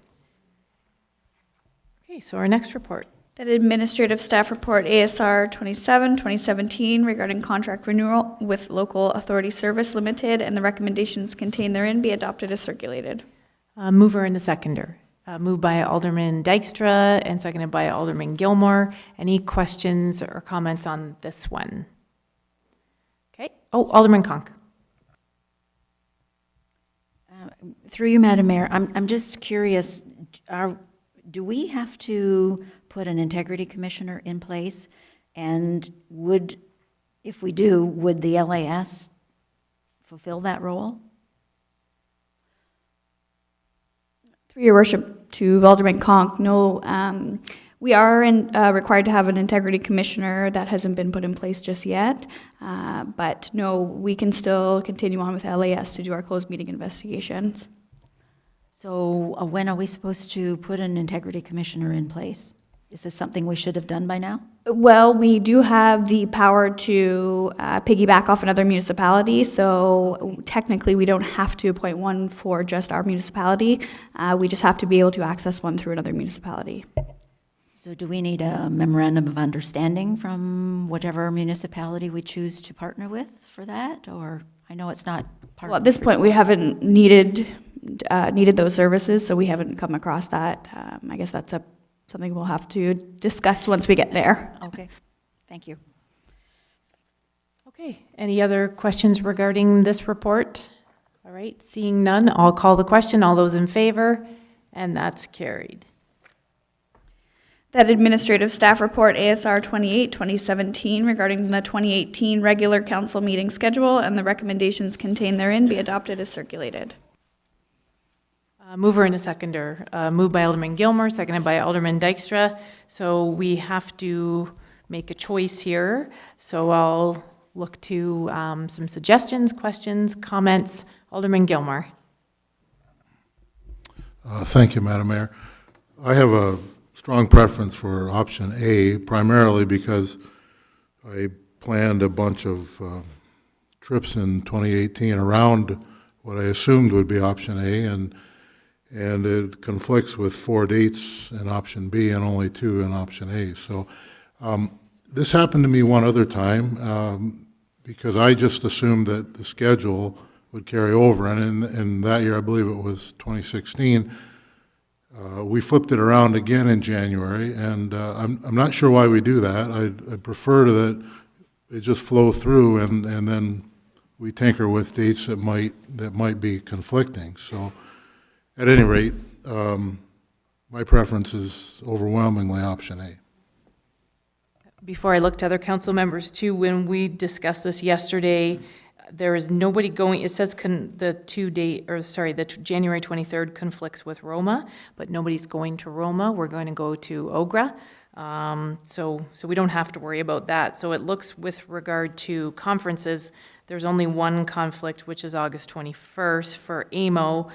Okay, so our next report. That administrative staff report ASR 27, 2017 regarding contract renewal with Local Authority Service Limited and the recommendations contained therein be adopted as circulated. Mover and a seconder. Moved by Alderman Dykstra and seconded by Alderman Gilmore. Any questions or comments on this one? Okay. Oh, Alderman Conk. Through you, Madam Mayor, I'm just curious, do we have to put an integrity commissioner in place? And if we do, would the LAS fulfill that role? Through your worship to Alderman Conk, no, we are required to have an integrity commissioner. That hasn't been put in place just yet. But no, we can still continue on with LAS to do our closed meeting investigations. So when are we supposed to put an integrity commissioner in place? Is this something we should have done by now? Well, we do have the power to piggyback off another municipality, so technically we don't have to appoint one for just our municipality. We just have to be able to access one through another municipality. So do we need a memorandum of understanding from whatever municipality we choose to partner with for that? Or I know it's not part Well, of at this point, we haven't needed those services, so we haven't come across that. I guess that's something we'll have to discuss once we get there. Okay, thank you. Okay. Any other questions regarding this report? All right. Seeing none, I'll call the question. All those in favor? And that's carried. That administrative staff report ASR 28, 2017 regarding the 2018 regular council meeting schedule and the recommendations contained therein be adopted as circulated. Mover and a seconder. Moved by Alderman Gilmore, seconded by Alderman Dykstra. So we have to make a choice here. So I'll look to some suggestions, questions, comments. Alderman Gilmore. Thank you, Madam Mayor. I have a strong preference for option A, primarily because I planned a bunch of trips in 2018 around what I assumed would be option A, and it conflicts with 4 dates in option B and only 2 in option A. So this happened to me one other time because I just assumed that the schedule would carry over, and in that year, I believe it was 2016, we flipped it around again in January, and I'm not sure why we do that. I'd prefer that it just flow through, and then we tinker with dates that might be conflicting. So, at any rate, my preference is overwhelmingly option A. Before I look to other council members too, when we discussed this yesterday, there is nobody going, it says the January 23rd conflicts with Roma, but nobody's going to Roma. We're going to go to Ogra. So we don't have to worry about that. So it looks with regard to conferences, there's only one conflict, which is August 21st for AMO,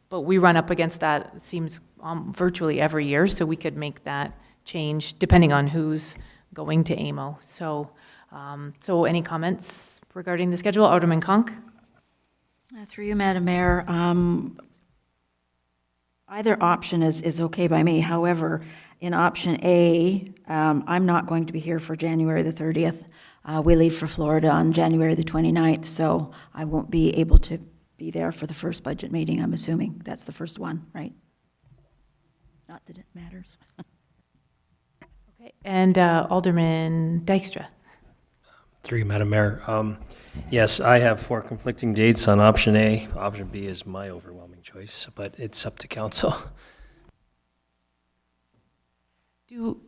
but we run up against that, it seems, virtually every year, so we could make that change depending on who's going to AMO. So any comments regarding the schedule? Alderman Conk? Through you, Madam Mayor, either option is okay by me. However, in option A, I'm not going to be here for January the 30th. We leave for Florida on January the 29th, so I won't be able to be there for the first budget meeting, I'm assuming. That's the first one, right? Not that it matters. Okay, and Alderman Dykstra? Through you, Madam Mayor. Yes, I have 4 conflicting dates on option A. Option B is my overwhelming choice, but it's up to council.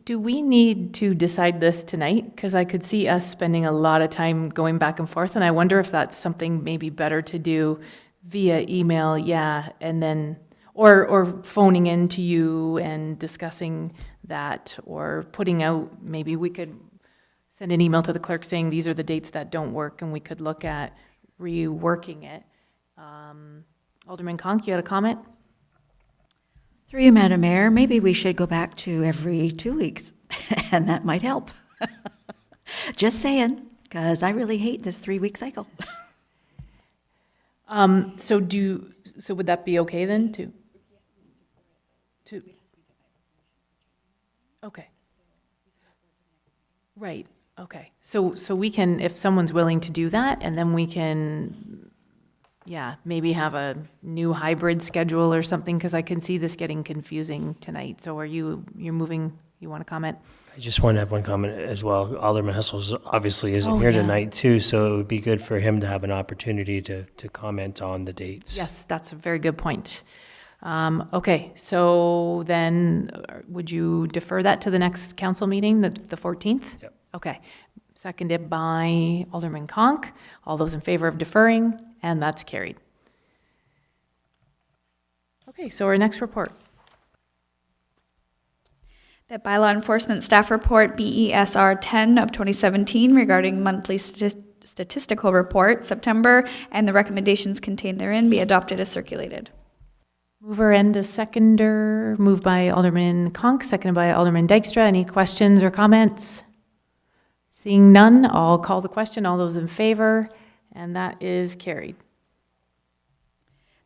Do we need to decide this tonight? Because I could see us spending a lot of time going back and forth, and I wonder if that's something maybe better to do via email, and then, or phoning in to you and discussing that, or putting out, maybe we could send an email to the clerk saying these are the dates that don't work, and we could look at reworking it. Alderman Conk, you had a comment? Through you, Madam Mayor, maybe we should go back to every 2 weeks, and that might help. Just saying, because I really hate this 3-week cycle. So would that be okay then, to? Okay. Right, okay. So we can, if someone's willing to do that, and then we can, yeah, maybe have a new hybrid schedule or something, because I can see this getting confusing tonight. So you're moving, you want to comment? I just want to have one comment as well. Alderman Hessels obviously isn't Oh, here yeah. tonight too, so it would be good for him to have an opportunity to comment on the dates. Yes, that's a very good point. Okay, so then would you defer that to the next council meeting, the 14th? Yep. Okay, seconded by Alderman Conk. All those in favor of deferring, and that's carried. Okay, so our next report. The Bylaw Enforcement Staff Report, BESR 10 of 2017, regarding monthly statistical report, September, and the recommendations contained therein be adopted as circulated. Mover and a seconder, moved by Alderman Conk, seconded by Alderman Dykstra. Any questions or comments? Seeing none, I'll call the question. All those in favor, and that is carried.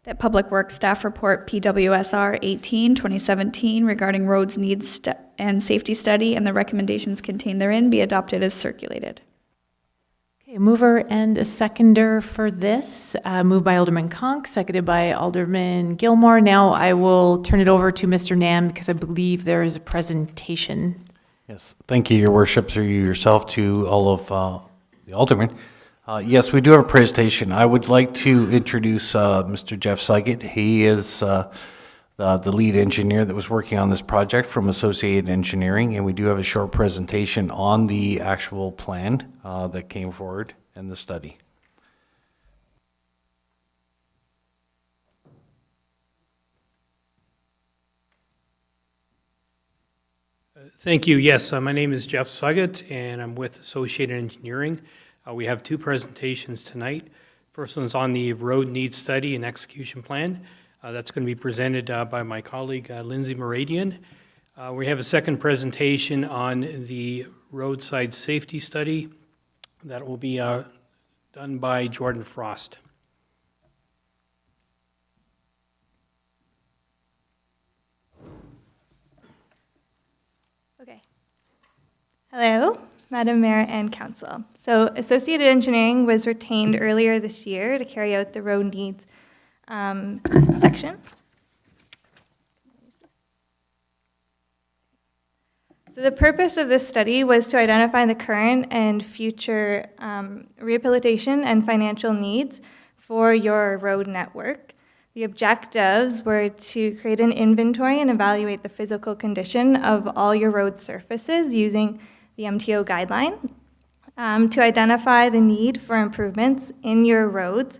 That Public Works Staff Report, PWSR 18, 2017, regarding roads needs and safety study and the recommendations contained therein be adopted as circulated. Okay, a mover and a seconder for this, moved by Alderman Conk, seconded by Alderman Gilmore. Now I will turn it over to Mr. Nam, because I believe there is a presentation. Yes, thank you, Your Worship, through you yourself to all of the aldermen. Yes, we do have a presentation. I would like to introduce Mr. Jeff Sugget. He is the lead engineer that was working on this project from Associated Engineering, and we do have a short presentation on the actual plan that came forward and the study. Thank you. Yes, my name is Jeff Sugget, and I'm with Associated Engineering. We have two presentations tonight. First one's on the road needs study and execution plan. That's going to be presented by my colleague, Lindsay Moradian. We have a second presentation on the roadside safety study that will be done by Jordan Frost. Okay. Hello, Madam Mayor and Council. So Associated Engineering was retained earlier this year to carry out the road needs section. So the purpose of this study was to identify the current and future rehabilitation and financial needs for your road network. The objectives were to create an inventory and evaluate the physical condition of all your road surfaces using the MTO guideline, to identify the need for improvements in your roads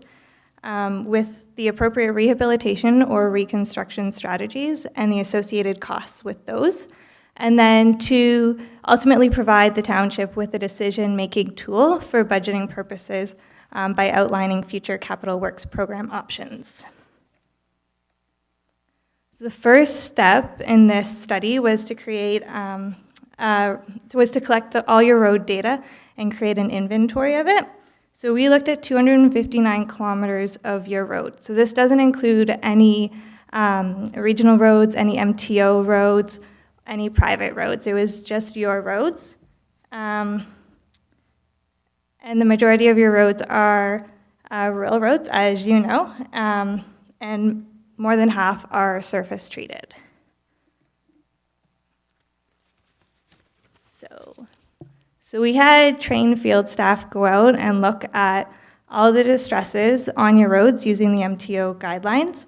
with the appropriate rehabilitation or reconstruction strategies and the associated costs with those, and then to ultimately provide the township with a decision-making tool for budgeting purposes by outlining future capital works program options. So the first step in this study was to create to collect all your road data and create an inventory of it. So we looked at 259 kilometers of your road. So this doesn't include any regional roads, any MTO roads, any private roads. It was just your roads. And the majority of your roads are rural roads, as you know, and more than half are surface treated. So we had trained field staff go out and look at all the distresses on your roads using the MTO guidelines.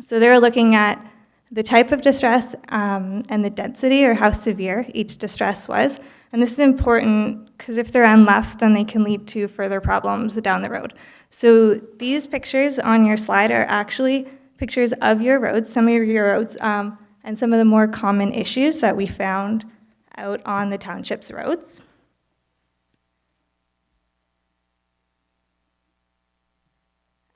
So they were looking at the type of distress and the density, or how severe each distress was. And this is important because if they're on left, then they can lead to further problems down the road. So these pictures on your slide are actually pictures of your roads, some of your roads, and some of the more common issues that we found out on the township's roads.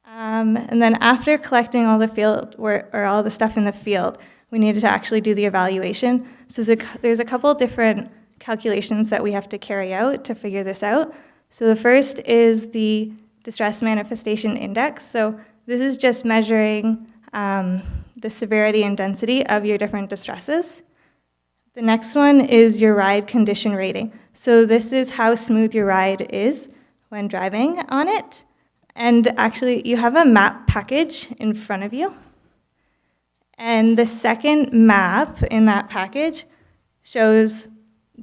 And then after collecting all the field or all the stuff in the field, we needed to actually do the evaluation. So there's a couple different calculations that we have to carry out to figure this out. So the first is the distress manifestation index. So this is just measuring the severity and density of your different distresses. The next one is your ride condition rating. So this is how smooth your ride is when driving on it. And actually, you have a map package in front of you. And the second map in that package shows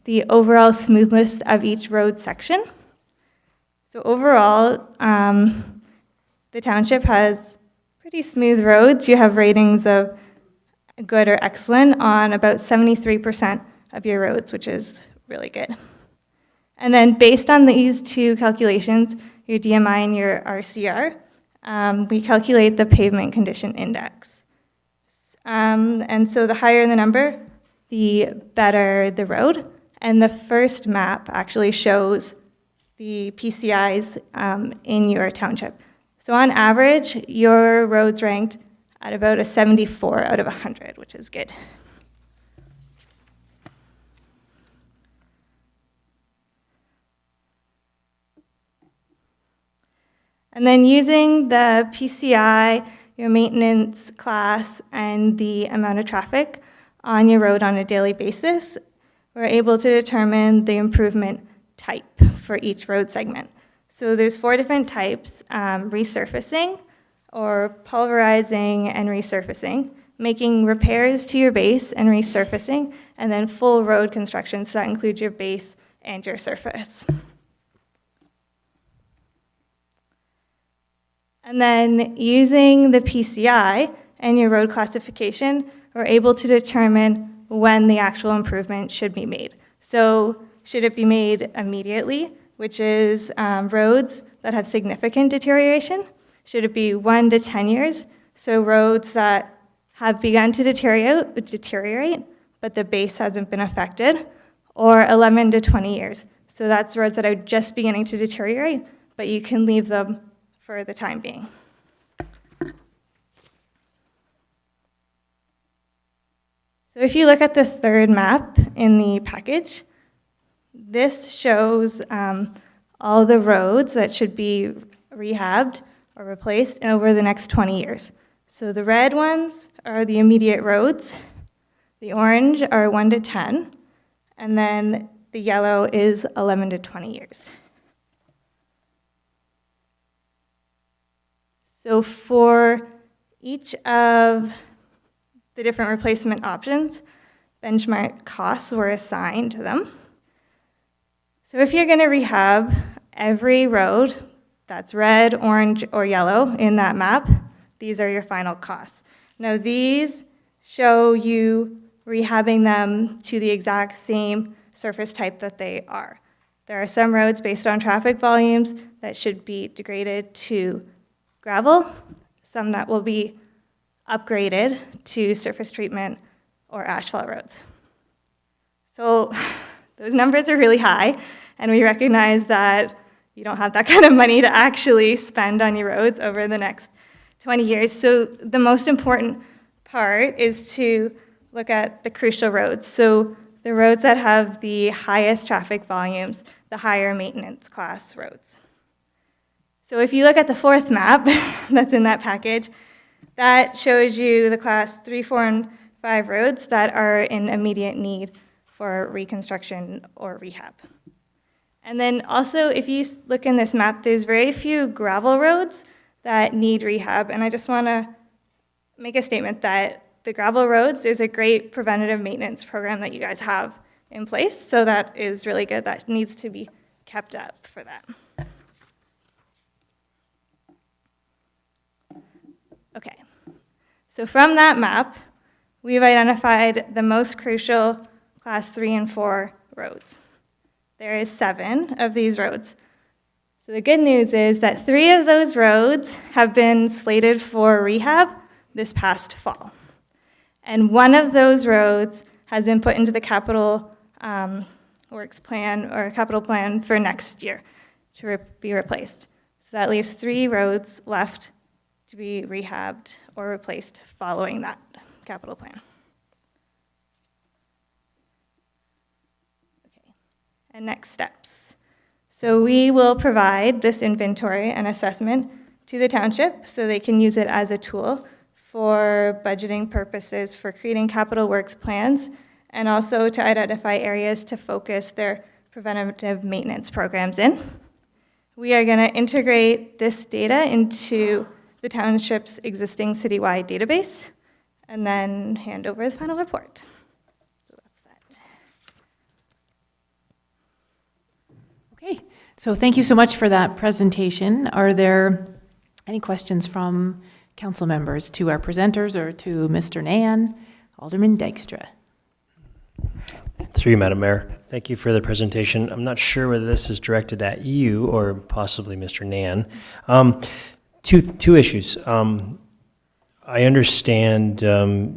the overall smoothness of each road section. So overall, the township has pretty smooth roads. You have ratings of good or excellent on about 73% of your roads, which is really good. And then based on these two calculations, your DMI and your RCR, we calculate the pavement condition index. And so the higher the number, the better the road. And the first map actually shows the PCIs in your township. So on average, your road's ranked at about a 74 out of 100, which is good. And then using the PCI, your maintenance class, and the amount of traffic on your road on a daily basis, we're able to determine the improvement type for each road segment. So there's 4 different types: resurfacing, or pulverizing and resurfacing, making repairs to your base and resurfacing, and then full road construction, so that includes your base and your surface. And then using the PCI and your road classification, we're able to determine when the actual improvement should be made. So should it be made immediately, which is roads that have significant deterioration? Should it be 1 to 10 years? So roads that have begun to deteriorate, but the base hasn't been affected, or 11 to 20 years. So that's roads that are just beginning to deteriorate, but you can leave them for the time being. So if you look at the third map in the package, this shows all the roads that should be rehabbed or replaced over the next 20 years. So the red ones are the immediate roads, the orange are 1 to 10, and then the yellow is 11 to 20 years. So for each of the different replacement options, benchmark costs were assigned to them. So if you're going to rehab every road that's red, orange, or yellow in that map, these are your final costs. Now these show you rehabbing them to the exact same surface type that they are. There are some roads based on traffic volumes that should be degraded to gravel, some that will be upgraded to surface treatment or asphalt roads. So those numbers are really high, and we recognize that you don't have that kind of money to actually spend on your roads over the next 20 years. So the most important part is to look at the crucial roads. So the roads that have the highest traffic volumes, the higher maintenance class roads. So if you look at the fourth map that's in that package, that shows you the class 3, 4, and 5 roads that are in immediate need for reconstruction or rehab. And then also, if you look in this map, there's very few gravel roads that need rehab. And I just want to make a statement that the gravel roads, there's a great preventative maintenance program that you guys have in place. So that is really good. That needs to be kept up for that. Okay, so from that map, we've identified the most crucial class 3 and 4 roads. There is 7 of these roads. So the good news is that 3 of those roads have been slated for rehab this past fall. And 1 of those roads has been put into the capital works plan or capital plan for next year to be replaced. So that leaves 3 roads left to be rehabbed or replaced following that capital plan. Okay, and next steps. So we will provide this inventory and assessment to the township so they can use it as a tool for budgeting purposes, for creating capital works plans, and also to identify areas to focus their preventative maintenance programs in. we are going to integrate this data into the township's existing citywide database and then hand over the final report. So that's that. Okay, so thank you so much for that presentation. Are there any questions from council members to our presenters or to Mr. Nan? Alderman Dykstra. Through you, Madam Mayor. Thank you for the presentation. I'm not sure whether this is directed at you or possibly Mr. Nan. Two issues. I understand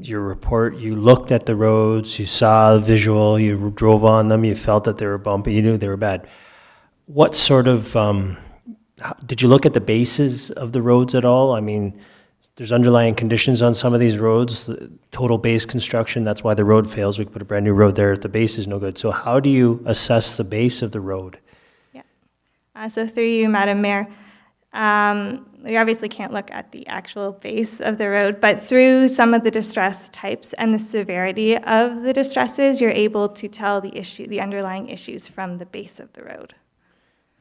your report. You looked at the roads, you saw the visual, you drove on them, you felt that they were bumpy, you knew they were bad. What sort of, did you look at the bases of the roads at all? I mean, there's underlying conditions on some of these roads, the total base construction, that's why the road fails. We could put a brand new road there if the base is no good. So how do you assess the base of the road? Yeah. So through you, Madam Mayor, we obviously can't look at the actual base of the road, but through some of the distress types and the severity of the distresses, you're able to tell the underlying issues from the base of the road.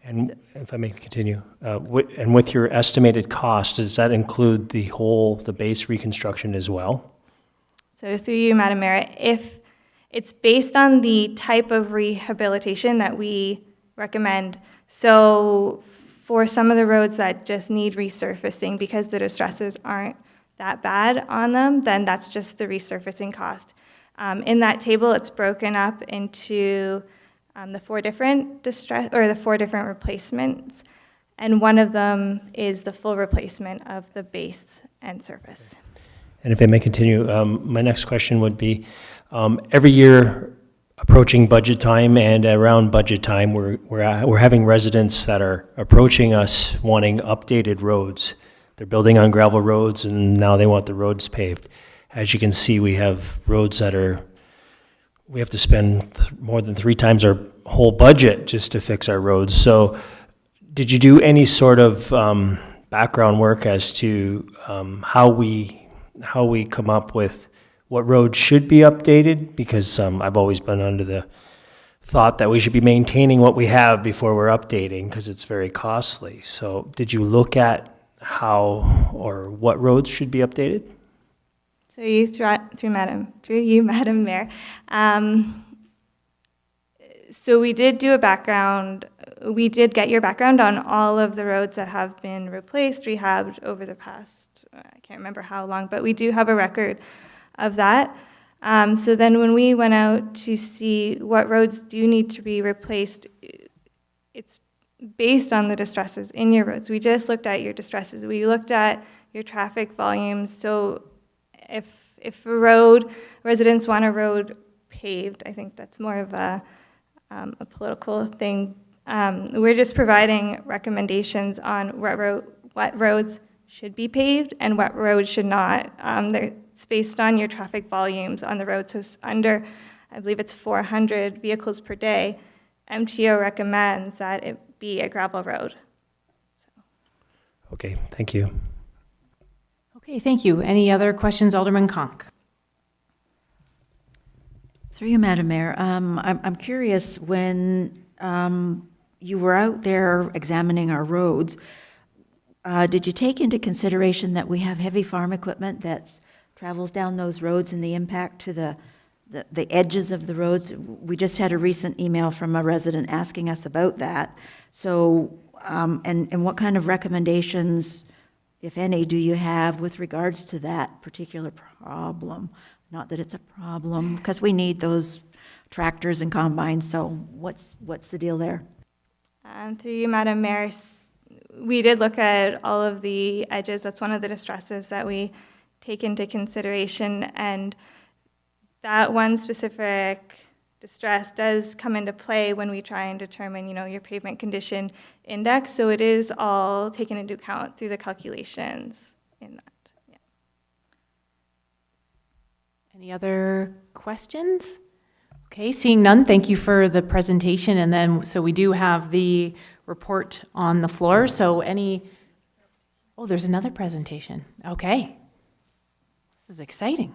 And if I may continue, and with your estimated cost, does that include the base reconstruction as well? So through you, Madam Mayor, if it's based on the type of rehabilitation that we recommend, so for some of the roads that just need resurfacing because the distresses aren't that bad on them, then that's just the resurfacing cost. In that table, it's broken up into the four different replacements, and one of them is the full replacement of the base and surface. And if I may continue, my next question would be, every year approaching budget time and around budget time, we're having residents that are approaching us wanting updated roads. They're building on gravel roads and now they want the roads paved. As you can see, we have roads that we have to spend more than 3 times our whole budget just to fix our roads. So did you do any sort of background work as to how we come up with what roads should be updated? Because I've always been under the thought that we should be maintaining what we have before we're updating because it's very costly. So did you look at how or what roads should be updated? So through you, Madam Mayor. So we did do a background. We did get your background on all of the roads that have been replaced, rehabbed over the past, I can't remember how long, but we do have a record of that. So then when we went out to see what roads do need to be replaced, it's based on the distresses in your roads. We just looked at your distresses. We looked at your traffic volumes. So if residents want a road paved, I think that's more of a political thing. We're just providing recommendations on what roads should be paved and what roads should not. It's based on your traffic volumes on the road. So under, I believe it's 400 vehicles per day, MTO recommends that it be a gravel road. Okay, thank you. Okay, thank you. Any other questions, Alderman Conk? Through you, Madam Mayor, I'm curious, when you were out there examining our roads, did you take into consideration that we have heavy farm equipment that travels down those roads and the impact to the edges of the roads? We just had a recent email from a resident asking us about that. So, and what kind of recommendations, if any, do you have with regards to that particular problem? Not that it's a problem, because we need those tractors and combines, so what's the deal there? Through you, Madam Mayor, we did look at all of the edges. That's one of the distresses that we take into consideration, and that one specific distress does come into play when we try and determine, your pavement condition index. So it is all taken into account through the calculations in that. Yeah. Any other questions? Okay, seeing none, thank you for the presentation. And then, so we do have the report on the floor. So there's another presentation. Okay. This is exciting.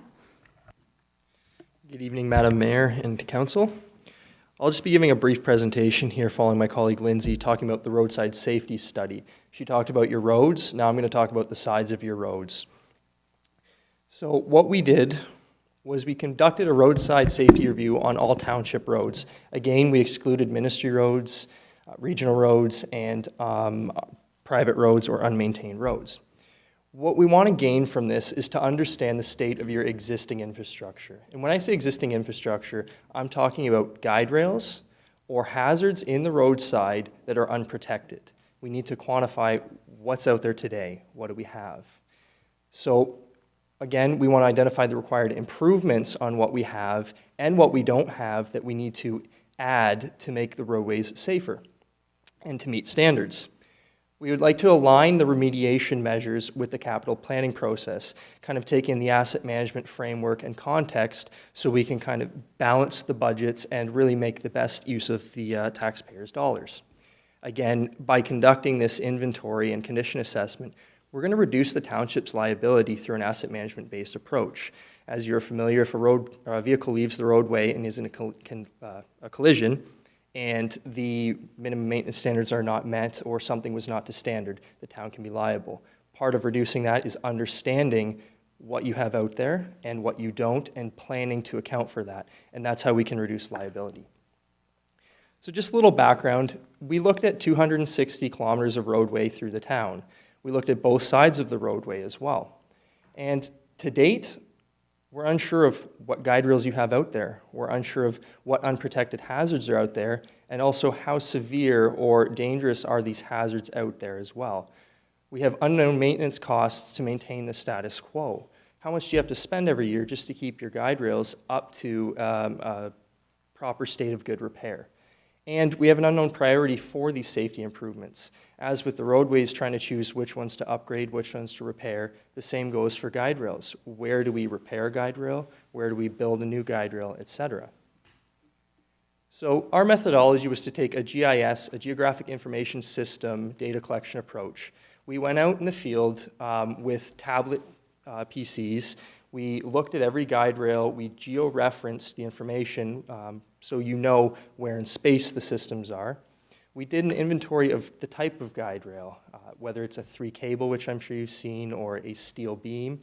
Good evening, Madam Mayor and Council. I'll just be giving a brief presentation here following my colleague Lindsay talking about the roadside safety study. She talked about your roads. Now I'm going to talk about the sides of your roads. So what we did was we conducted a roadside safety review on all township roads. Again, we excluded ministry roads, regional roads, and private roads or unmaintained roads. What we want to gain from this is to understand the state of your existing infrastructure. And when I say existing infrastructure, I'm talking about guide rails or hazards in the roadside that are unprotected. We need to quantify what's out there today. What do we have? So again, we want to identify the required improvements on what we have and what we don't have that we need to add to make the roadways safer and to meet standards. We would like to align the remediation measures with the capital planning process, kind of taking the asset management framework and context so we can kind of balance the budgets and really make the best use of the taxpayers' dollars. Again, by conducting this inventory and condition assessment, we're going to reduce the township's liability through an asset management-based approach. As you're familiar, if a vehicle leaves the roadway and is in a collision, and the minimum maintenance standards are not met or something was not to standard, the town can be liable. Part of reducing that is understanding what you have out there and what you don't and planning to account for that. And that's how we can reduce liability. So just a little background, we looked at 260 kilometers of roadway through the town. We looked at both sides of the roadway as well. And to date, we're unsure of what guide rails you have out there. We're unsure of what unprotected hazards are out there, and also how severe or dangerous are these hazards out there as well. We have unknown maintenance costs to maintain the status quo. How much do you have to spend every year just to keep your guide rails up to a proper state of good repair? And we have an unknown priority for these safety improvements. As with the roadways trying to choose which ones to upgrade, which ones to repair, the same goes for guide rails. Where do we repair a guide rail? Where do we build a new guide rail, etc.? So our methodology was to take a GIS, a Geographic Information System, data collection approach. We went out in the field with tablet PCs. We looked at every guide rail. We geo-referenced the information so you know where in space the systems are. We did an inventory of the type of guide rail, whether it's a 3 cable, which I'm sure you've seen, or a steel beam,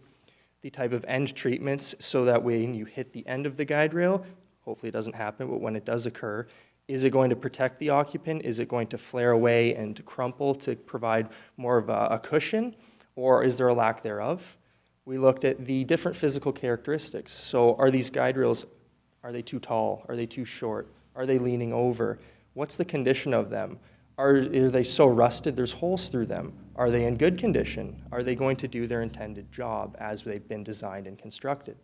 the type of end treatments, so that when you hit the end of the guide rail, hopefully it doesn't happen, but when it does occur, is it going to protect the occupant? Is it going to flare away and crumple to provide more of a cushion, or is there a lack thereof? We looked at the different physical characteristics. So are these guide rails, are they too tall? Are they too short? Are they leaning over? What's the condition of them? Are they so rusted there's holes through them? Are they in good condition? Are they going to do their intended job as they've been designed and constructed?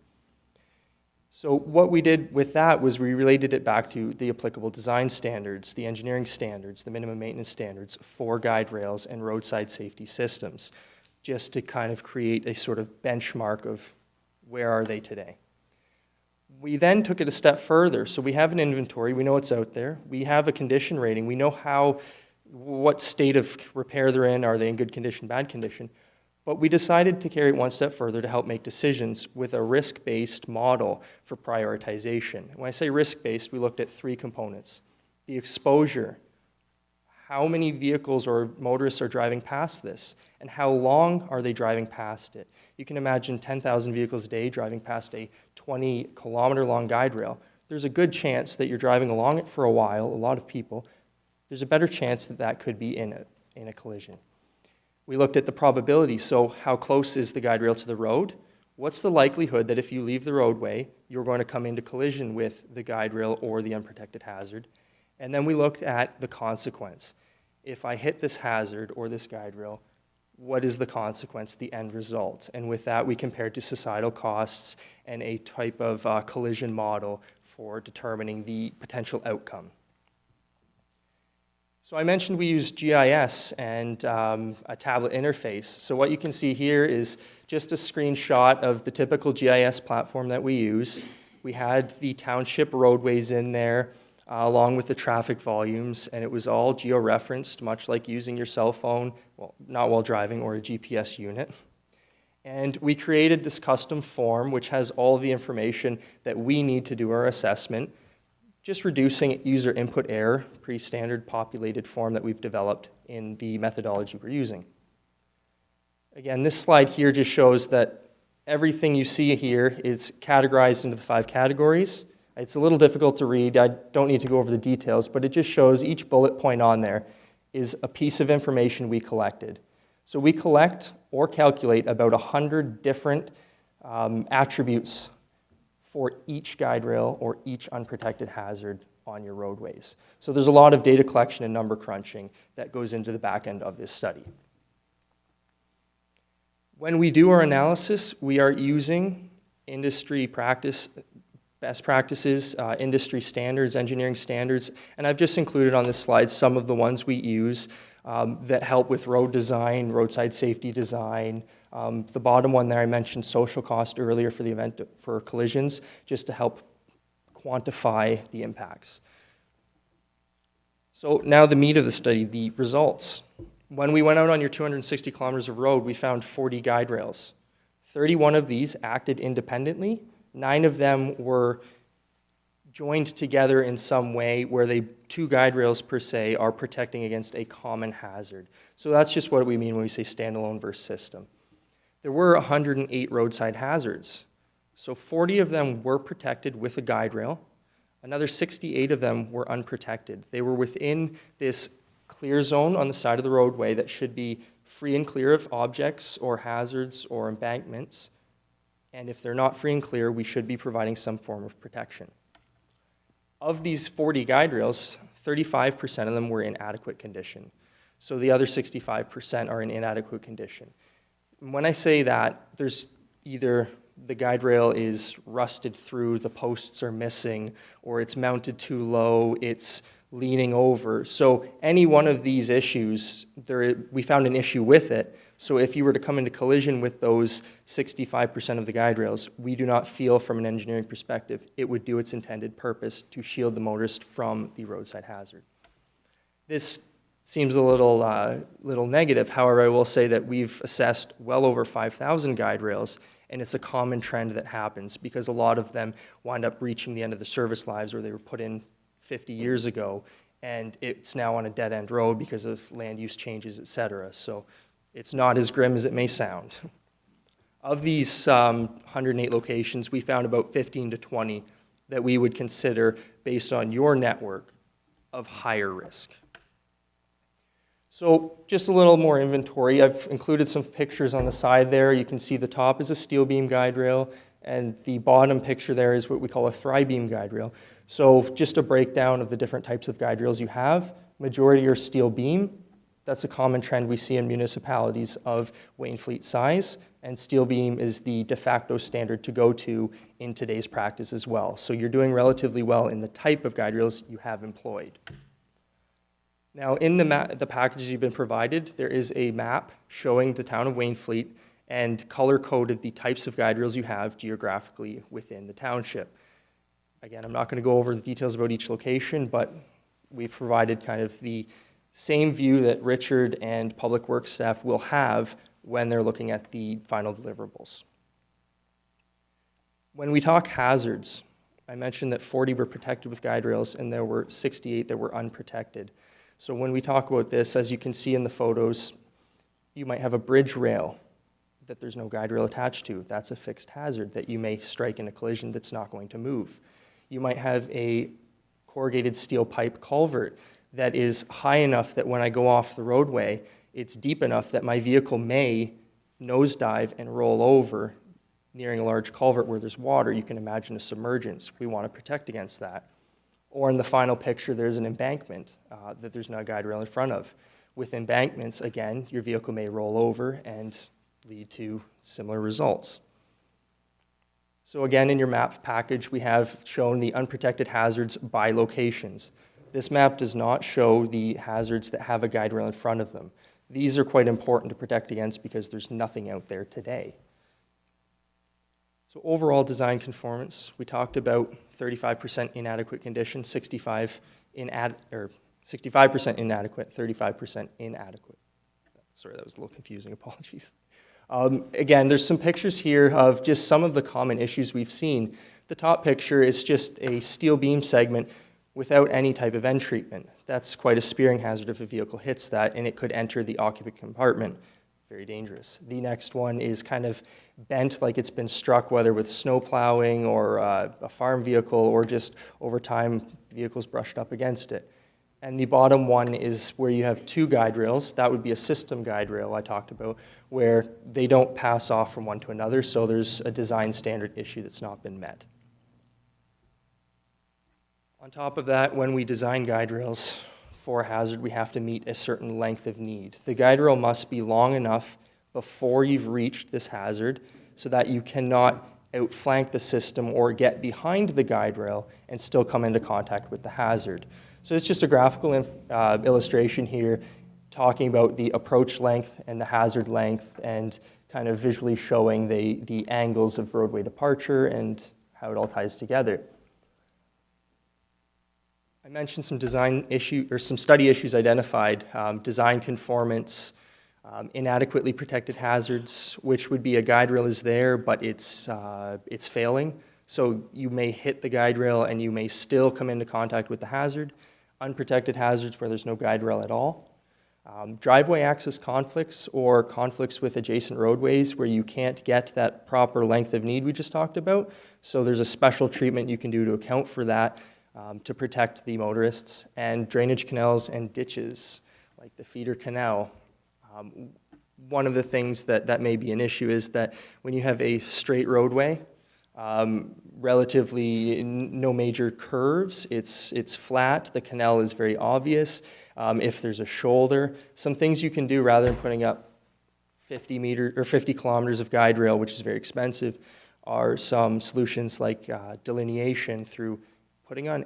So what we did with that was we related it back to the applicable design standards, the engineering standards, the minimum maintenance standards for guide rails and roadside safety systems, just to kind of create a sort of benchmark of where are they today. We then took it a step further. So we have an inventory, we know it's out there, we have a condition rating, we know what state of repair they're in, are they in good condition, bad condition, but we decided to carry it one step further to help make decisions with a risk-based model for prioritization. When I say risk-based, we looked at 3 components. The exposure, how many vehicles or motorists are driving past this, and how long are they driving past it? You can imagine 10,000 vehicles a day driving past a 20-kilometer-long guide rail. There's a good chance that you're driving along it for a while, a lot of people. There's a better chance that that could be in a collision. We looked at the probability, so how close is the guide rail to the road? What's the likelihood that if you leave the roadway, you're going to come into collision with the guide rail or the unprotected hazard? And then we looked at the consequence. If I hit this hazard or this guide rail, what is the consequence, the end result? And with that, we compared to societal costs and a type of collision model for determining the potential outcome. So I mentioned we use GIS and a tablet interface. So what you can see here is just a screenshot of the typical GIS platform that we use. We had the township roadways in there, along with the traffic volumes, and it was all geo-referenced, much like using your cell phone, well, not while driving, or a GPS unit. And we created this custom form, which has all the information that we need to do our assessment, just reducing user input error, pre-standard populated form that we've developed in the methodology we're using. Again, this slide here just shows that everything you see here is categorized into the 5 categories. It's a little difficult to read. I don't need to go over the details, but it just shows each bullet point on there is a piece of information we collected. So we collect or calculate about 100 different attributes for each guide rail or each unprotected hazard on your roadways. So there's a lot of data collection and number crunching that goes into the back end of this study. When we do our analysis, we are using industry practice, best practices, industry standards, engineering standards, and I've just included on this slide some of the ones we use that help with road design, roadside safety design. The bottom one there, I mentioned social cost earlier for the event for collisions, just to help quantify the impacts. So now the meat of the study, the results. When we went out on your 260 kilometers of road, we found 40 guide rails. 31 of these acted independently. 9 of them were joined together in some way where 2 guide rails per se are protecting against a common hazard. So that's just what we mean when we say standalone versus system. There were 108 roadside hazards. So 40 of them were protected with a guide rail. Another 68 of them were unprotected. They were within this clear zone on the side of the roadway that should be free and clear of objects or hazards or embankments. And if they're not free and clear, we should be providing some form of protection. Of these 40 guide rails, 35% of them were in adequate condition. So the other 65% are in inadequate condition. When I say that, there's either the guide rail is rusted through, the posts are missing, or it's mounted too low, it's leaning over. So any one of these issues, we found an issue with it. So if you were to come into collision with those 65% of the guide rails, we do not feel from an engineering perspective it would do its intended purpose to shield the motorist from the roadside hazard. This seems a little negative. However, I will say that we've assessed well over 5,000 guide rails, and it's a common trend that happens because a lot of them wind up reaching the end of the service lives, or they were put in 50 years ago, and it's now on a dead-end road because of land use changes, et cetera. So it's not as grim as it may sound. Of these 108 locations, we found about 15 to 20 that we would consider, based on your network, of higher risk. So just a little more inventory. I've included some pictures on the side there. You can see the top is a steel beam guide rail, and the bottom picture there is what we call a tri-beam guide rail. So just a breakdown of the different types of guide rails you have. Majority are steel beam. That's a common trend we see in municipalities of Wainfleet size, and steel beam is the de facto standard to go to in today's practice as well. So you're doing relatively well in the type of guide rails you have employed. Now, in the packages you've been provided, there is a map showing the town of Wainfleet and color-coded the types of guide rails you have geographically within the township. Again, I'm not going to go over the details about each location, but we've provided kind of the same view that Richard and Public Works staff will have when they're looking at the final deliverables. When we talk hazards, I mentioned that 40 were protected with guide rails and there were 68 that were unprotected. So when we talk about this, as you can see in the photos, you might have a bridge rail that there's no guide rail attached to. That's a fixed hazard that you may strike in a collision that's not going to move. You might have a corrugated steel pipe culvert that is high enough that when I go off the roadway, it's deep enough that my vehicle may nosedive and roll over nearing a large culvert where there's water. You can imagine a submergence. We want to protect against that. Or in the final picture, there's an embankment that there's no guide rail in front of. With embankments, again, your vehicle may roll over and lead to similar results. So again, in your map package, we have shown the unprotected hazards by locations. This map does not show the hazards that have a guide rail in front of them. These are quite important to protect against because there's nothing out there today. So overall design conformance, we talked about 35% inadequate condition, 65% inadequate, 35% inadequate. Sorry, that was a little confusing, apologies. Again, there's some pictures here of just some of the common issues we've seen. The top picture is just a steel beam segment without any type of end treatment. That's quite a spearing hazard if a vehicle hits that, and it could enter the occupant compartment. Very dangerous. The next one is kind of bent like it's been struck, whether with snow plowing or a farm vehicle, or just over time, vehicles brushed up against it. And the bottom one is where you have two guide rails. That would be a system guide rail I talked about, where they don't pass off from one to another, so there's a design standard issue that's not been met. On top of that, when we design guide rails for a hazard, we have to meet a certain length of need. The guide rail must be long enough before you've reached this hazard so that you cannot outflank the system or get behind the guide rail and still come into contact with the hazard. So it's just a graphical illustration here talking about the approach length and the hazard length and kind of visually showing the angles of roadway departure and how it all ties together. I mentioned some design issue or some study issues identified, design conformance, inadequately protected hazards, which would be a guide rail is there, but it's failing. So you may hit the guide rail and you may still come into contact with the hazard. Unprotected hazards where there's no guide rail at all. Driveway access conflicts or conflicts with adjacent roadways where you can't get that proper length of need we just talked about. So there's a special treatment you can do to account for that to protect the motorists. And drainage canals and ditches, like the feeder canal. One of the things that may be an issue is that when you have a straight roadway, relatively no major curves, it's flat, the canal is very obvious. If there's a shoulder, some things you can do rather than putting up 50 kilometers of guide rail, which is very expensive, are some solutions like delineation through putting on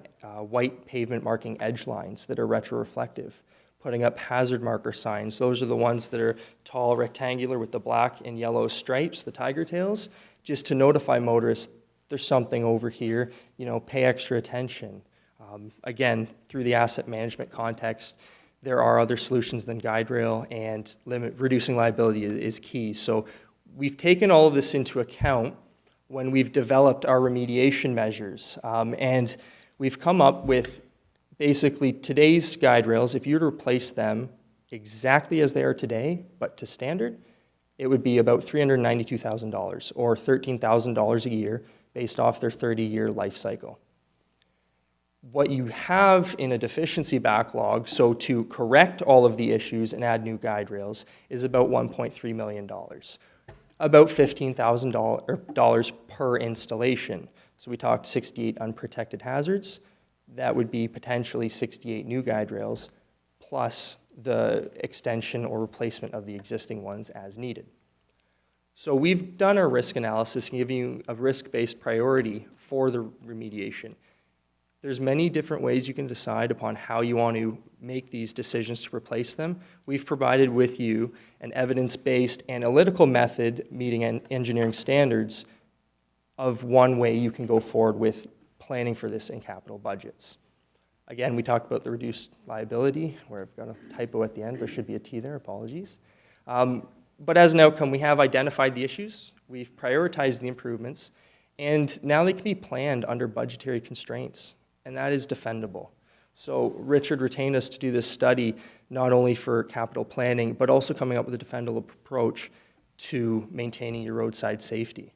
white pavement marking edge lines that are retroreflective, putting up hazard marker signs. Those are the ones that are tall, rectangular with the black and yellow stripes, the tiger tails, just to notify motorists there's something over here, pay extra attention. Again, through the asset management context, there are other solutions than guide rail, and reducing liability is key. So we've taken all of this into account when we've developed our remediation measures, and we've come up with basically today's guide rails. If you were to replace them exactly as they are today, but to standard, it would be about $392,000 or $13,000 a year based off their 30-year life cycle. What you have in a deficiency backlog, so to correct all of the issues and add new guide rails, is about $1.3 million, about $15,000 per installation. So we talked 68 unprotected hazards. That would be potentially 68 new guide rails, plus the extension or replacement of the existing ones as needed. So we've done our risk analysis, giving you a risk-based priority for the remediation. There's many different ways you can decide upon how you want to make these decisions to replace them. We've provided with you an evidence-based analytical method meeting engineering standards of one way you can go forward with planning for this in capital budgets. Again, we talked about the reduced liability, where I've got a typo at the end. There should be a T there, apologies. But as an outcome, we have identified the issues, we've prioritized the improvements, and now they can be planned under budgetary constraints, and that is defendable. So Richard retained us to do this study not only for capital planning, but also coming up with a defendable approach to maintaining your roadside safety.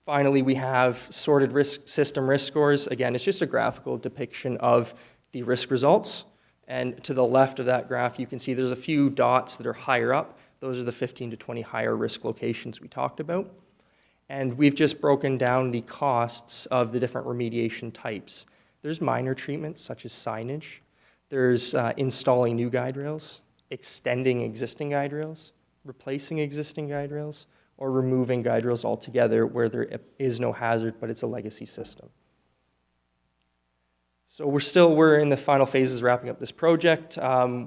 Finally, we have sorted system risk scores. Again, it's just a graphical depiction of the risk results. And to the left of that graph, you can see there's a few dots that are higher up. Those are the 15 to 20 higher risk locations we talked about. And we've just broken down the costs of the different remediation types. There's minor treatments such as signage. There's installing new guide rails, extending existing guide rails, replacing existing guide rails, or removing guide rails altogether where there is no hazard, but it's a legacy system. So we're in the final phases wrapping up this project.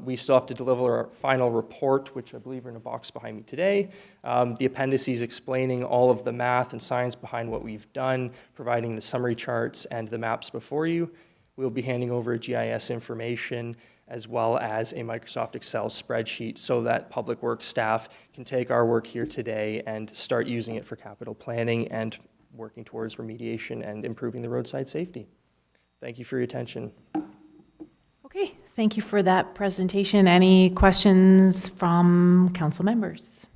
We still have to deliver our final report, which I believe are in a box behind me today. The appendices explaining all of the math and science behind what we've done, providing the summary charts and the maps before you. We'll be handing over GIS information as well as a Microsoft Excel spreadsheet so that Public Works staff can take our work here today and start using it for capital planning and working towards remediation and improving the roadside safety. Thank you for your attention. Okay, thank you for that presentation. Any questions from council members?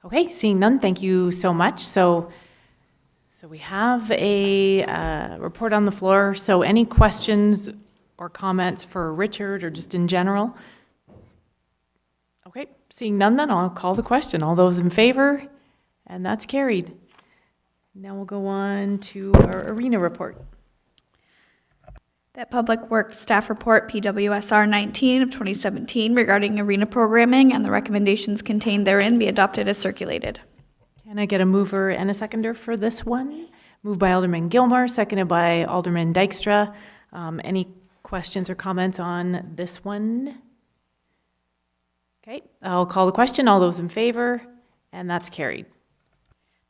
Okay, seeing none, thank you so much. So we have a report on the floor. So any questions or comments for Richard or just in general? Okay, seeing none, then I'll call the question. All those in favor? And that's carried. Now we'll go on to our arena report. That Public Works Staff Report, PWSR 19 of 2017, regarding arena programming and the recommendations contained therein be adopted as circulated. Can I get a mover and a seconder for this one? Moved by Alderman Gilmore, seconded by Alderman Dykstra. Any questions or comments on this one? Okay, I'll call the question. All those in favor? And that's carried.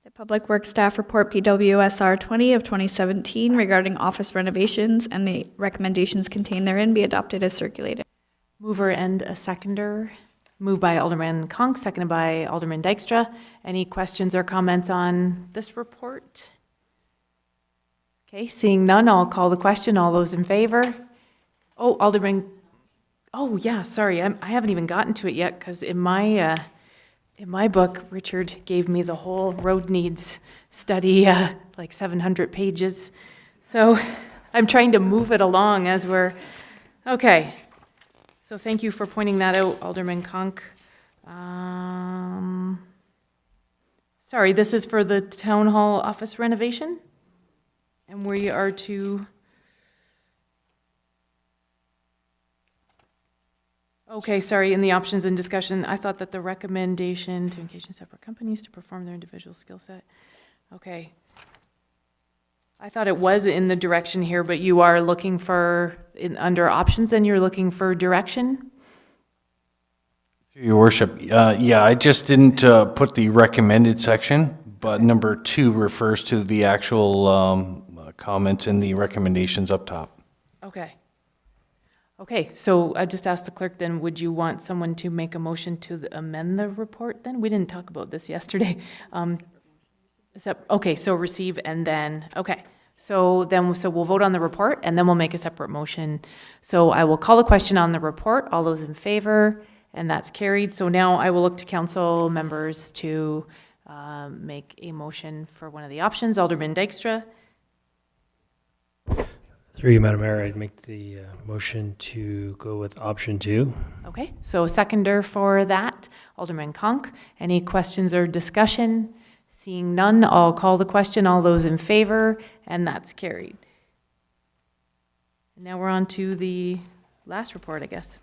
The Public Works Staff Report, PWSR 20 of 2017, regarding office renovations and the recommendations contained therein be adopted as circulated. Mover and a seconder. Moved by Alderman Conk, seconded by Alderman Dykstra. Any questions or comments on this report? Okay, seeing none, I'll call the question. All those in favor? Oh, Alderman, oh yeah, sorry, I haven't even gotten to it yet because in my book, Richard gave me the whole road needs study, like 700 pages. So I'm trying to move it along as we're, okay. So thank you for pointing that out, Alderman Conk. Sorry, this is for the town hall office renovation? And we are to... Okay, sorry, in the options and discussion, I thought that the recommendation to engage in separate companies to perform their individual skill set. Okay. I thought it was in the direction here, but you are looking for, under options, and you're looking for direction? Your worship, yeah, I just didn't put the recommended section, but number 2 refers to the actual comments in the recommendations up top. Okay. Okay, so I just asked the clerk then, would you want someone to make a motion to amend the report then? We didn't talk about this yesterday. Okay, so receive and then, okay. So we'll vote on the report and then we'll make a separate motion. So I will call the question on the report. All those in favor, and that's carried. So now I will look to council members to make a motion for one of the options. Alderman Dykstra. Through you, Madam Mayor, I'd make the motion to go with option 2. Okay, so seconder for that, Alderman Conk. Any questions or discussion? Seeing none, I'll call the question. All those in favor, and that's carried. And now we're on to the last report, I guess.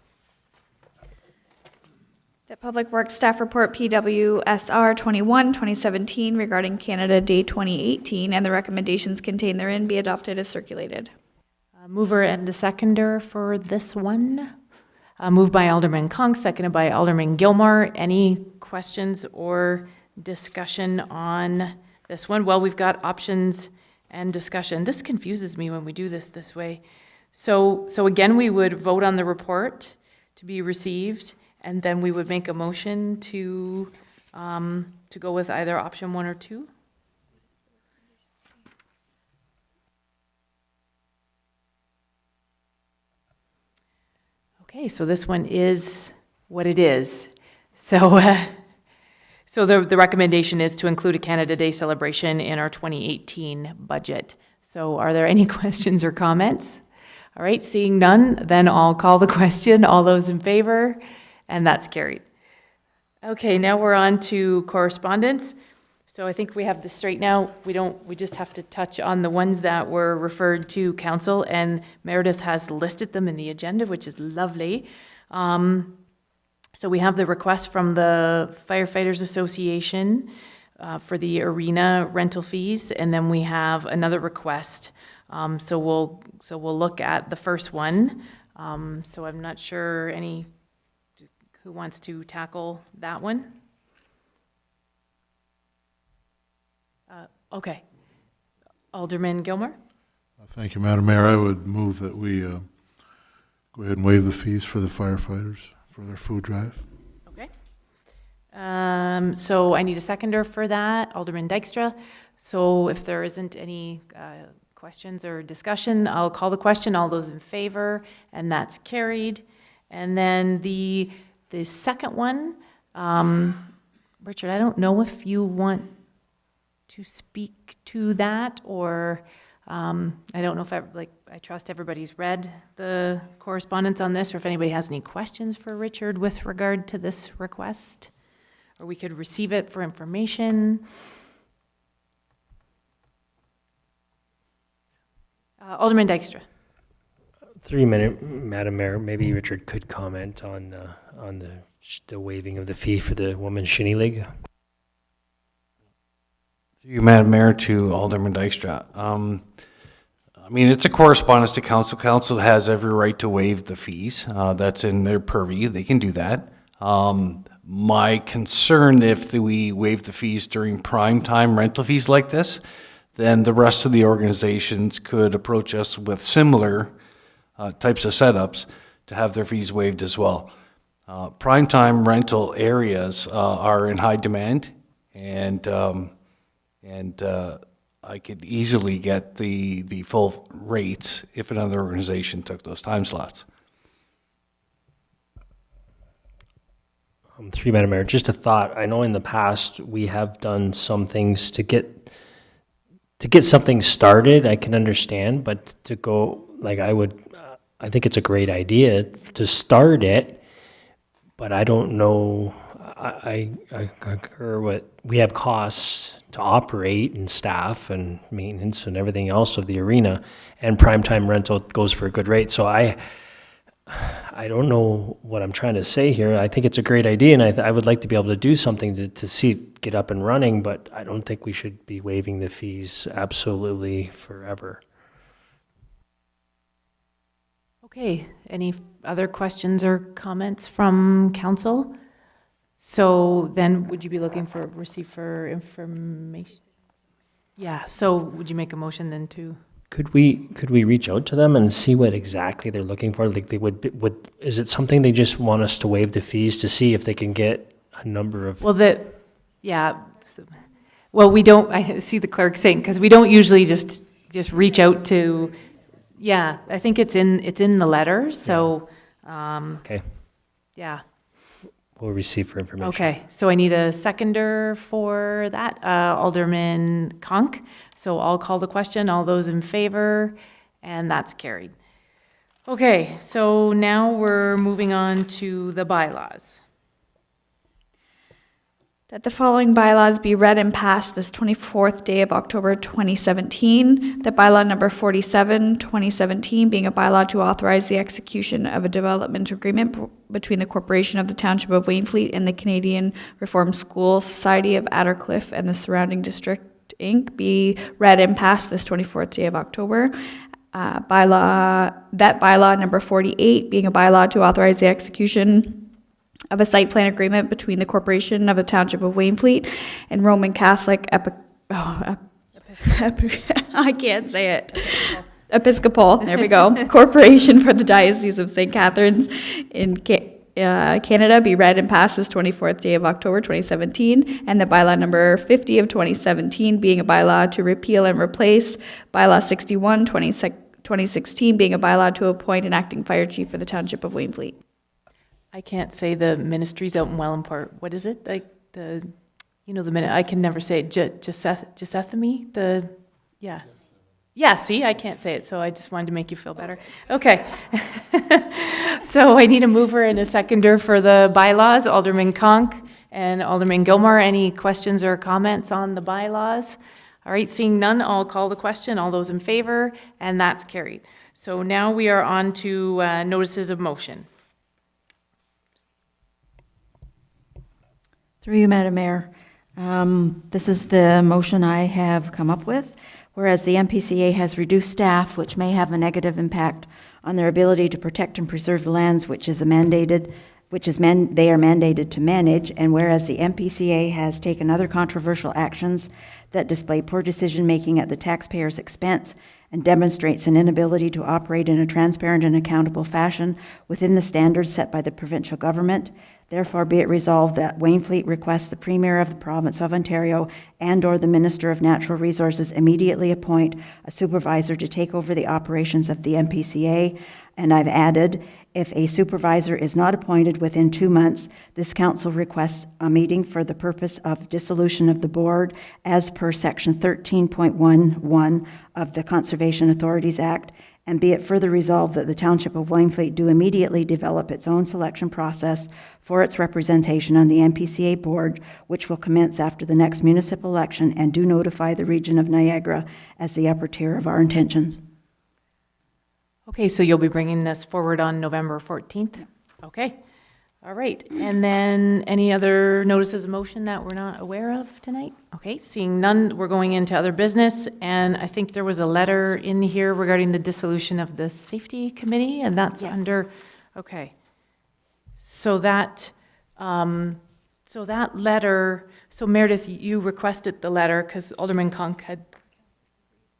The Public Works Staff Report, PWSR 21, 2017, regarding Canada Day 2018 and the recommendations contained therein be adopted as circulated. Mover and a seconder for this one. Moved by Alderman Conk, seconded by Alderman Gilmore. Any questions or discussion on this one? Well, we've got options and discussion. This confuses me when we do this way. So again, we would vote on the report to be received, and then we would make a motion to go with either option 1 or 2. Okay, so this one is what it is. So the recommendation is to include a Canada Day celebration in our 2018 budget. So are there any questions or comments? All right, seeing none, then I'll call the question. All those in favor, and that's carried. Okay, now we're on to correspondence. So I think we have this straight now. We just have to touch on the ones that were referred to council, and Meredith has listed them in the agenda, which is lovely. So we have the request from the Firefighters Association for the arena rental fees, and then we have another request. So we'll look at the first one. So I'm not sure who wants to tackle that one. Okay. Alderman Gilmore? Thank you, Madam Mayor. I would move that we go ahead and waive the fees for the firefighters for their food drive. Okay. So I need a seconder for that, Alderman Dykstra. So if there isn't any questions or discussion? I'll call the question. All those in favor, and that's carried. And then the second one, Richard, I don't know if you want to speak to that, or I don't know if I trust everybody's read the correspondence on this, or if anybody has any questions for Richard with regard to this request, or we could receive it for information. Alderman Dykstra. 3 minute, Madam Mayor, maybe Richard could comment on the waiving of the fee for the Women's Shinny League. Through you, Madam Mayor, to Alderman Dykstra. I mean, it's a correspondence to council. Council has every right to waive the fees. That's in their purview. They can do that. My concern, if we waive the fees during prime time rental fees like this, then the rest of the organizations could approach us with similar types of setups to have their fees waived as well. Prime time rental areas are in high demand, and I could easily get the full rates if another organization took those time slots. 3, Madam Mayor, just a thought. I know in the past we have done some things to get something started. I can understand, but to go I think it's a great idea to start it, but I don't know. I concur what we have costs to operate and staff and maintenance and everything else of the arena, and primetime rental goes for a good rate. So I don't know what I'm trying to say here. I think it's a great idea, and I would like to be able to do something to see it get up and running, but I don't think we should be waiving the fees absolutely forever. Okay, any other questions or comments from council? So then would you be looking for receive for information? Yeah, so would you make a motion then to? Could we reach out to them and see what exactly they're looking for? Like they would is it something they just want us to waive the fees to see if they can get a number of? Well, we don't, I see the clerk saying, because we don't usually just reach out to, I think it's in the letter, so. Okay. Yeah. We'll receive for information. Okay, so I need a seconder for that, Alderman Conk. So I'll call the question, all those in favor, and that's carried. Okay, so now we're moving on to the bylaws. That the following bylaws be read and passed this 24th day of October 2017. That bylaw number 47, 2017, being a bylaw to authorize the execution of a development agreement between the Corporation of the Township of Wainfleet and the Canadian Reformed School Society of Addercliff and the surrounding district, Inc., be read and passed this 24th day of October. Bylaw number 48, being a bylaw to authorize the execution of a site plan agreement between the Corporation of the Township of Wainfleet and Roman Catholic I can't say it. Episcopal, there we go. Corporation for the Diocese of St. Catharines in Canada be read and passed this 24th day of October 2017, and the bylaw number 50 of 2017 being a bylaw to repeal and replace bylaw 61, 2016 being a bylaw to appoint an acting fire chief for the Township of Wainfleet. I can't say the ministries out in Wellandport. What is it? Like the minute, I can never say it. Gisethemy? Yeah, see, I can't say it, so I just wanted to make you feel better. Okay. So I need a mover and a seconder for the bylaws, Alderman Conk and Alderman Gilmore. Any questions or comments on the bylaws? All right, seeing none, I'll call the question. All those in favor, and that's carried. So now we are on to notices of motion. Through you, Madam Mayor. This is the motion I have come up with. Whereas the MPCA has reduced staff, which may have a negative impact on their ability to protect and preserve the lands they are mandated to manage, and whereas the MPCA has taken other controversial actions that display poor decision-making at the taxpayer's expense and demonstrates an inability to operate in a transparent and accountable fashion within the standards set by the provincial government, Therefore, be it resolved that Wainfleet requests the Premier of the Province of Ontario and/or the Minister of Natural Resources immediately appoint a supervisor to take over the operations of the MPCA. And I've added, if a supervisor is not appointed within 2 months, this council requests a meeting for the purpose of dissolution of the board as per Section 13.11 of the Conservation Authorities Act. And be it further resolved that the Township of Wainfleet do immediately develop its own selection process for its representation on the MPCA board, which will commence after the next municipal election, and do notify the region of Niagara as the upper tier of our intentions. Okay, so you'll be bringing this forward on November 14th? Okay, all right. And then any other notices of motion that we're not aware of tonight? Okay, seeing none, we're going into other business. And I think there was a letter in here regarding the dissolution of the safety committee, and that's Yes. under, okay. So that letter, so Meredith, you requested the letter because Alderman Conk had,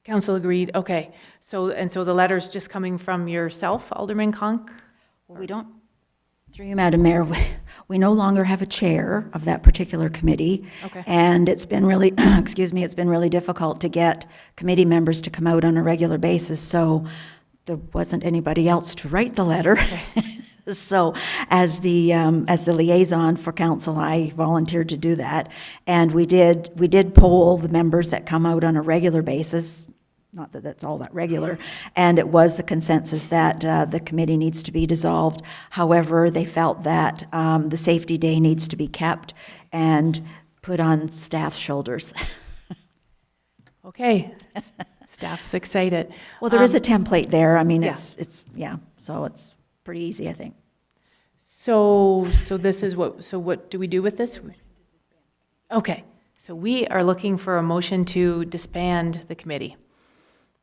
council agreed, okay. So the letter's just coming from yourself, Alderman Conk? Well, we don't, through you, Madam Mayor, we no longer have a chair of that particular committee. Okay. And it's been really, excuse me, it's been really difficult to get committee members to come out on a regular basis, so there wasn't anybody else to write the letter. So as the liaison for council, I volunteered to do that. And we did poll the members that come out on a regular basis, not that that's all that regular, and it was the consensus that the committee needs to be dissolved. However, they felt that the safety day needs to be kept and put on staff's shoulders. Okay, staff's excited. Well, there is a template there. I mean, yeah. So it's pretty easy, I think. So this is what do we do with this? Okay, so we are looking for a motion to disband the committee.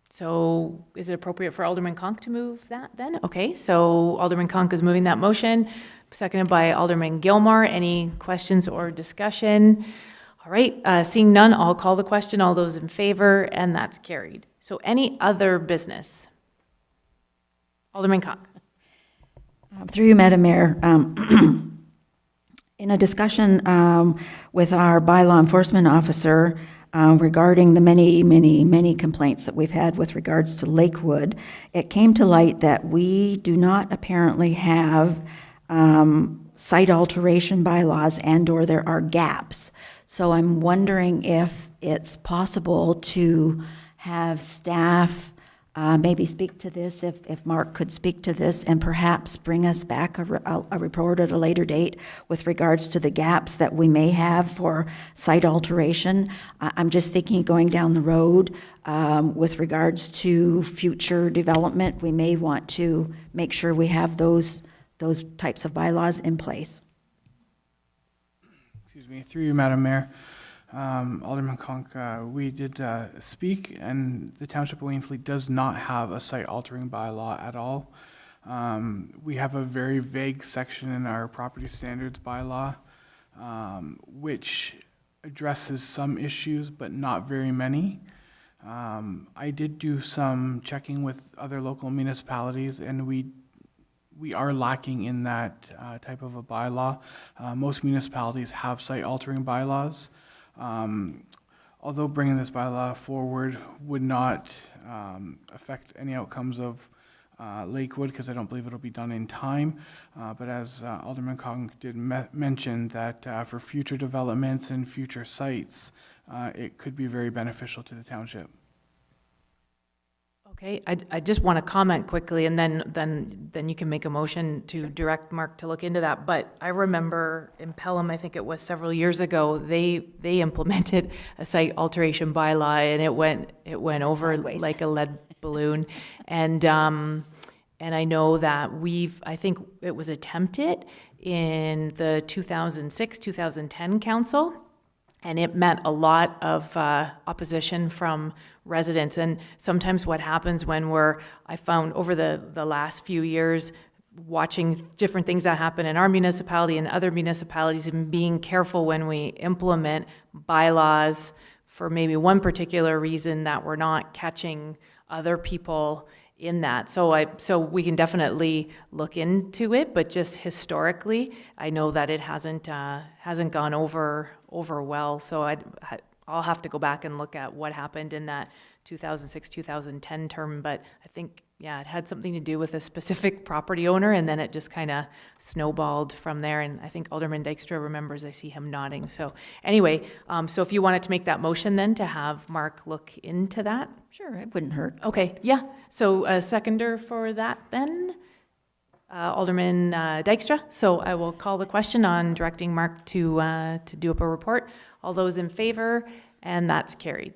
So is it appropriate for Alderman Conk to move that then? Okay, so Alderman Conk is moving that motion, seconded by Alderman Gilmore. Any questions or discussion? All right, seeing none, I'll call the question. All those in favor, and that's carried. So any other business? Alderman Conk. Through you, Madam Mayor, in a discussion with our bylaw enforcement officer regarding the many complaints that we've had with regards to Lakewood, it came to light that we do not apparently have site alteration bylaws, and/or there are gaps. So I'm wondering if it's possible to have staff maybe speak to this, if Mark could speak to this, and perhaps bring us back a report at a later date with regards to the gaps that we may have for site alteration. I'm just thinking going down the road with regards to future development, we may want to make sure we have those types of bylaws in place. Excuse me, through you, Madam Mayor. Alderman Conk, we did speak, and the Township of Wainfleet does not have a site-altering bylaw at all. We have a very vague section in our property standards bylaw, which addresses some issues, but not very many. I did do some checking with other local municipalities, and we are lacking in that type of a bylaw. Most municipalities have site-altering bylaws. Although bringing this bylaw forward would not affect any outcomes of Lakewood, because I don't believe it'll be done in time. But as Alderman Conk did mention, that for future developments and future sites, it could be very beneficial to the township. Okay, I just want to comment quickly, and then you can make a motion to direct Mark to look into that. But I remember in Pelham, I think it was several years ago, they implemented a site alteration bylaw, and it went over sideways, like a lead balloon. And I know that I think it was attempted in the 2006-2010 council. And it met a lot of opposition from residents. And sometimes what happens when I found over the last few years, watching different things that happen in our municipality and other municipalities, and being careful when we implement bylaws for maybe one particular reason, that we're not catching other people in that. So we can definitely look into it, but just historically, I know that it hasn't gone over well. So I'll have to go back and look at what happened in that 2006, 2010 term, but I think, yeah, it had something to do with a specific property owner, and then it just kind of snowballed from there, and I think Alderman Dykstra remembers, I see him nodding. So anyway, so if you wanted to make that motion then to have Mark look into that? Sure, it wouldn't hurt. Okay, yeah, so a seconder for that then? Alderman Dykstra. So I will call the question on directing Mark to do up a report. All those in favor, and that's carried.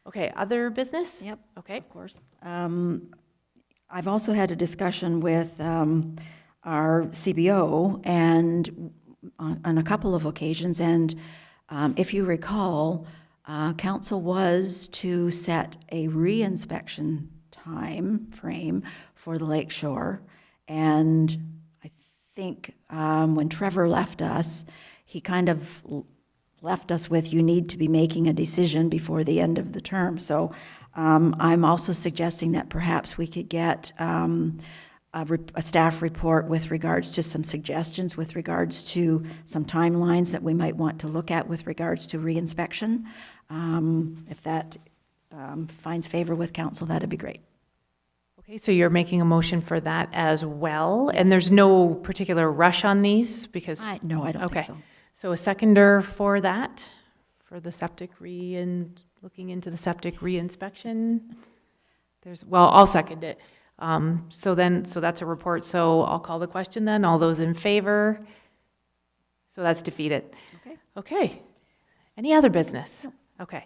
Okay, other business? Yep. Okay. Of course. I've also had a discussion with our CBO and on a couple of occasions, and if you recall, council was to set a re-inspection time frame for the lake shore, and I think when Trevor left us, he kind of left us with, you need to be making a decision before the end of the term. So I'm also suggesting that perhaps we could get a staff report with regards to some suggestions, with regards to some timelines that we might want to look at with regards to reinspection. If that finds favor with council, that'd be great. Okay, so you're making a motion for that as well, yes. And there's no particular rush on these because? No, I don't think so. So a seconder for that, for the septic looking into the septic re-inspection? Well, I'll second it. So that's a report. So I'll call the question then. All those in favor? So that's defeated. Okay. Okay. Any other business? No. Okay.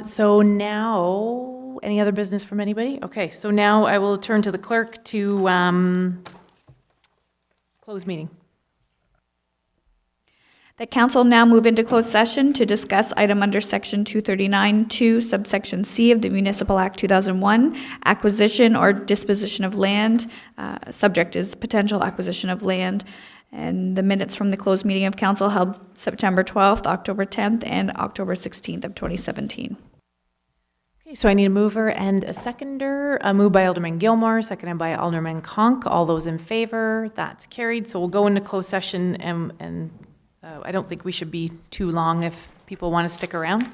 So now, any other business from anybody? Okay, so now I will turn to the clerk to close meeting. The council now move into closed session to discuss item under section 239(2) subsection C of the Municipal Act 2001, acquisition or disposition of land. Subject is potential acquisition of land. And the minutes from the closed meeting of council held September 12th, October 10th, and October 16th of 2017. Okay, so I need a mover and a seconder. A move by Alderman Gilmore, seconded by Alderman Conk. All those in favor? That's carried. So we'll go into closed session, and I don't think we should be too long if people want to stick around.